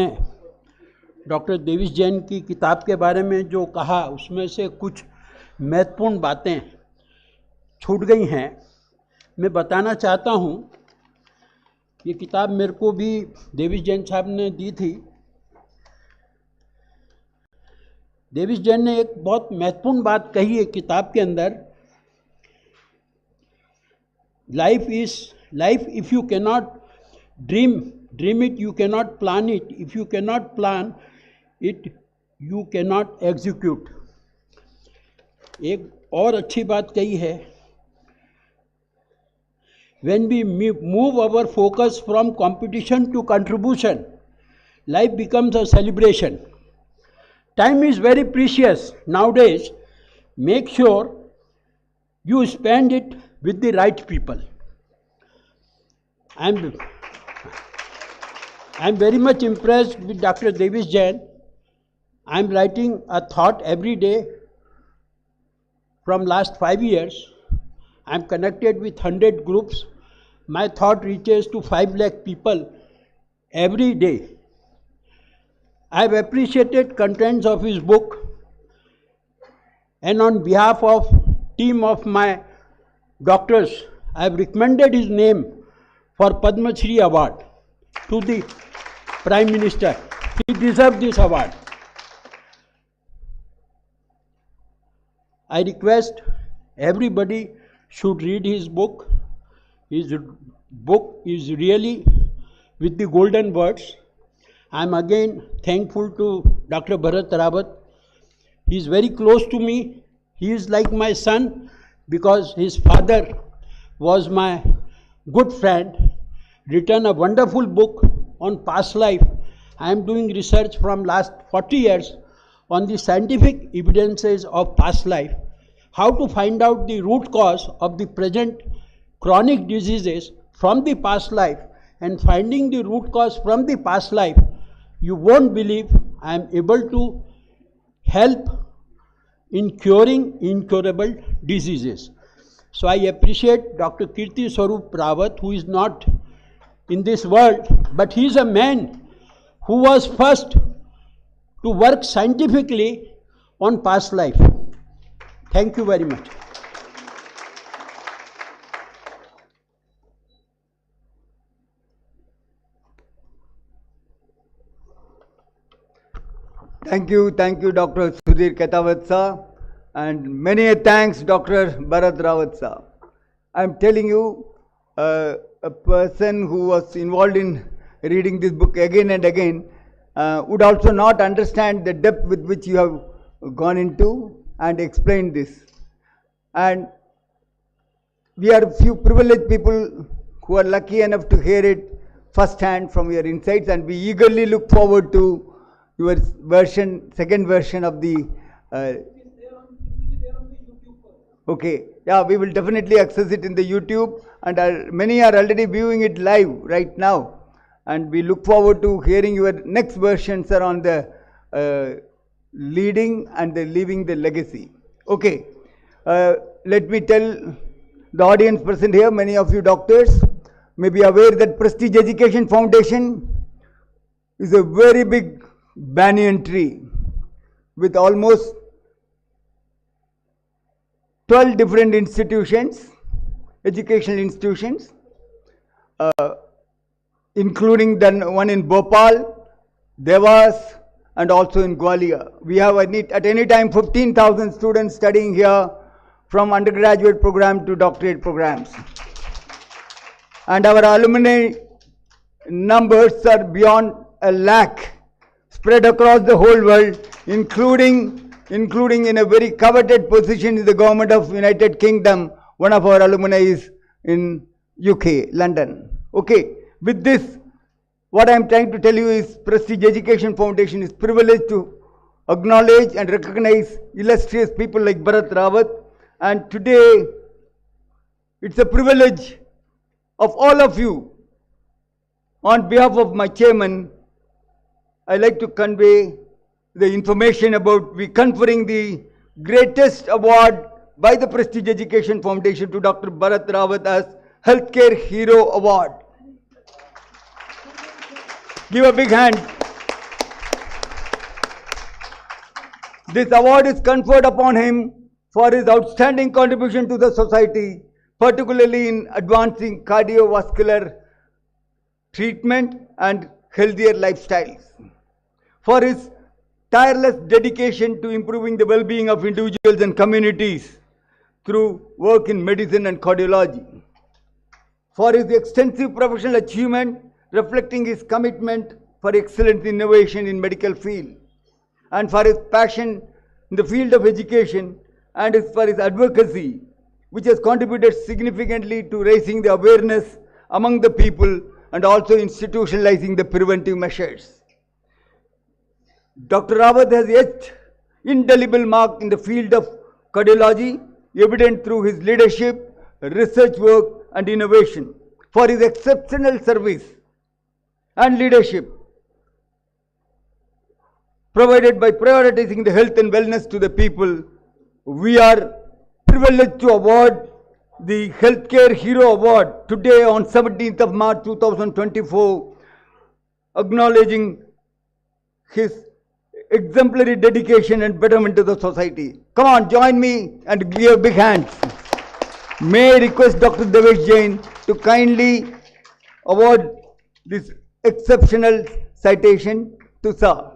डॉक्टर देविश जैन की किताब के बारे में जो कहा, उसमें से कुछ महत्वपूर्ण बातें छूट गई हैं. मैं बताना चाहता हूँ, ये किताब मेरे को भी देविश जैन साहब ने दी थी. देविश जैन ने एक बहुत महत्वपूर्ण बात कही है किताब के अंदर. Life if you can not dream it, you can not plan it. If you can not plan it, you can not execute. एक और अच्छी बात कही है, when we move our focus from competition to contribution, life becomes a celebration. Time is very precious nowadays. Make sure you spend it with the right people. I'm very much impressed with Dr. Devish Jain. I'm writing a thought every day from last 5 years. I'm connected with 100 groups. My thought reaches to 5 lakh people every day. I've appreciated contents of his book, and on behalf of team of my doctors, I've recommended his name for Padma Shri Award to the Prime Minister. He deserves this award. I request everybody should read his book. His book is really with the golden words. I am again thankful to Dr. Bharat Rawat. He is very close to me. He is like my son because his father was my good friend. Written a wonderful book on past life. I am doing research from last 40 years on the scientific evidences of past life. How to find out the root cause of the present chronic diseases from the past life, and finding the root cause from the past life, you won't believe I am able to help in curing incurable diseases. So I appreciate Dr. Kirti Swarup Rawat, who is not in this world, but he is a man who was first to work scientifically on past life. Thank you very much. Thank you, Dr. Sudhir Ketawat sir, and many thanks, Dr. Bharat Rawat sir. I am telling you, a person who was involved in reading this book again and again would also not understand the depth with which you have gone into and explained this. And we are a few privileged people who are lucky enough to hear it firsthand from your insights, and we eagerly look forward to your second version of the okay, yeah, we will definitely access it in the YouTube, and many are already viewing it live right now. And we look forward to hearing your next versions, sir, on the leading and the leaving the legacy. Okay, let me tell the audience present here, many of you doctors may be aware that Prestige Education Foundation is a very big banyan tree with almost 12 different institutions, educational institutions, including the one in Bhopal, Devas, and also in Gwalior. We have at any time 15,000 students studying here, from undergraduate program to doctorate programs. And our alumni numbers are beyond 1 lakh, spread across the whole world, including in a very coveted position in the government of United Kingdom. One of our alumni is in UK, London. Okay, with this, what I am trying to tell you is Prestige Education Foundation is privileged to acknowledge and recognize illustrious people like Bharat Rawat. And today, it's a privilege of all of you. On behalf of my chairman, I like to convey the information about we conferring the greatest award by the Prestige Education Foundation to Dr. Bharat Rawat as Healthcare Hero Award. Give a big hand. This award is conferred upon him for his outstanding contribution to the society, particularly in advancing cardiovascular treatment and healthier lifestyles. For his tireless dedication to improving the well-being of individuals and communities through work in medicine and cardiology. For his extensive professional achievement, reflecting his commitment for excellence innovation in medical field. And for his passion in the field of education, and for his advocacy, which has contributed significantly to raising the awareness among the people and also institutionalizing the preventive measures. Dr. Rawat has yet indelible mark in the field of cardiology, evident through his leadership, research work and innovation. For his exceptional service and leadership provided by prioritizing the health and wellness to the people, we are privileged to award the Healthcare Hero Award today on 17th of March 2024, acknowledging his exemplary dedication and betterment to the society. Come on, join me and give a big hand. May I request Dr. Devesh Jain to kindly award this exceptional citation to Sir.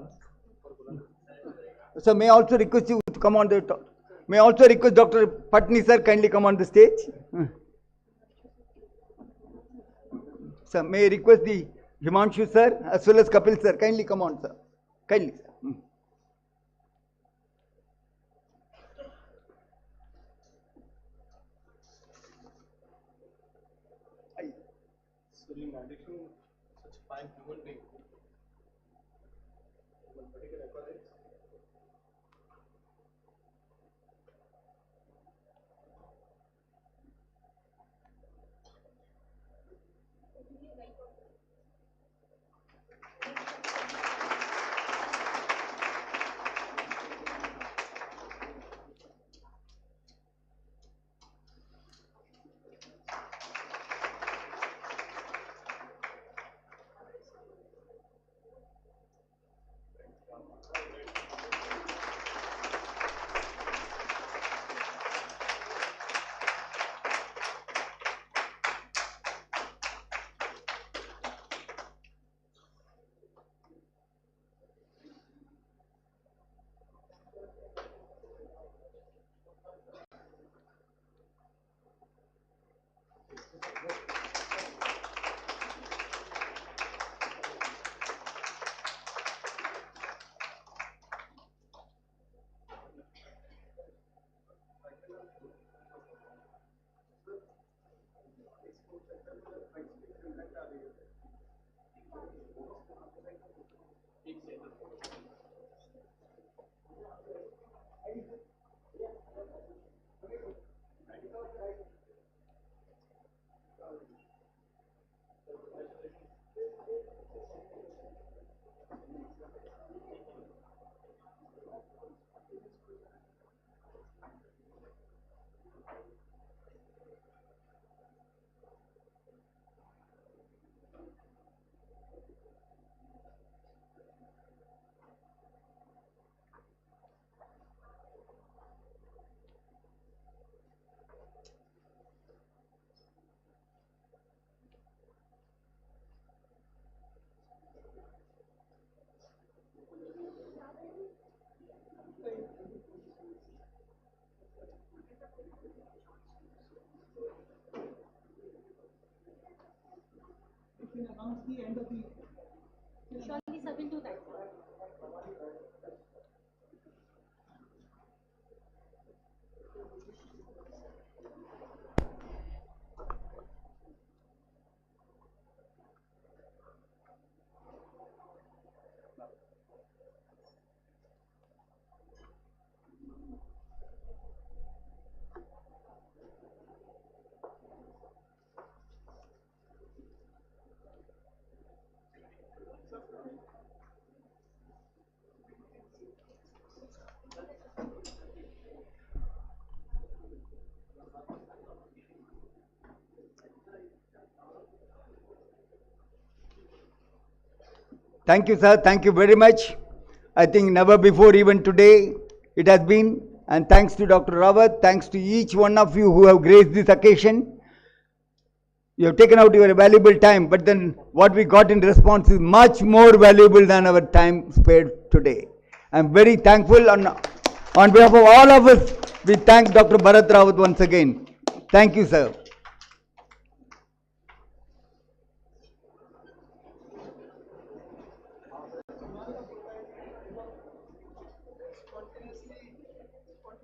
So may I also request you to come on the top. May I also request Dr. Patni sir kindly come on the stage. Sir, may I request the Himanshu sir as well as Kapil sir kindly come on, sir. Kindly, sir. In addition to such fine human being, medical accolades. comes the end of the. Thank you, sir. Thank you very much. I think never before, even today, it has been. And thanks to Dr. Rawat, thanks to each one of you who have graced this occasion. You have taken out your valuable time, but then what we got in response is much more valuable than our time spared today. I'm very thankful. On behalf of all of us, we thank Dr. Bharat Rawat once again. Thank you, sir.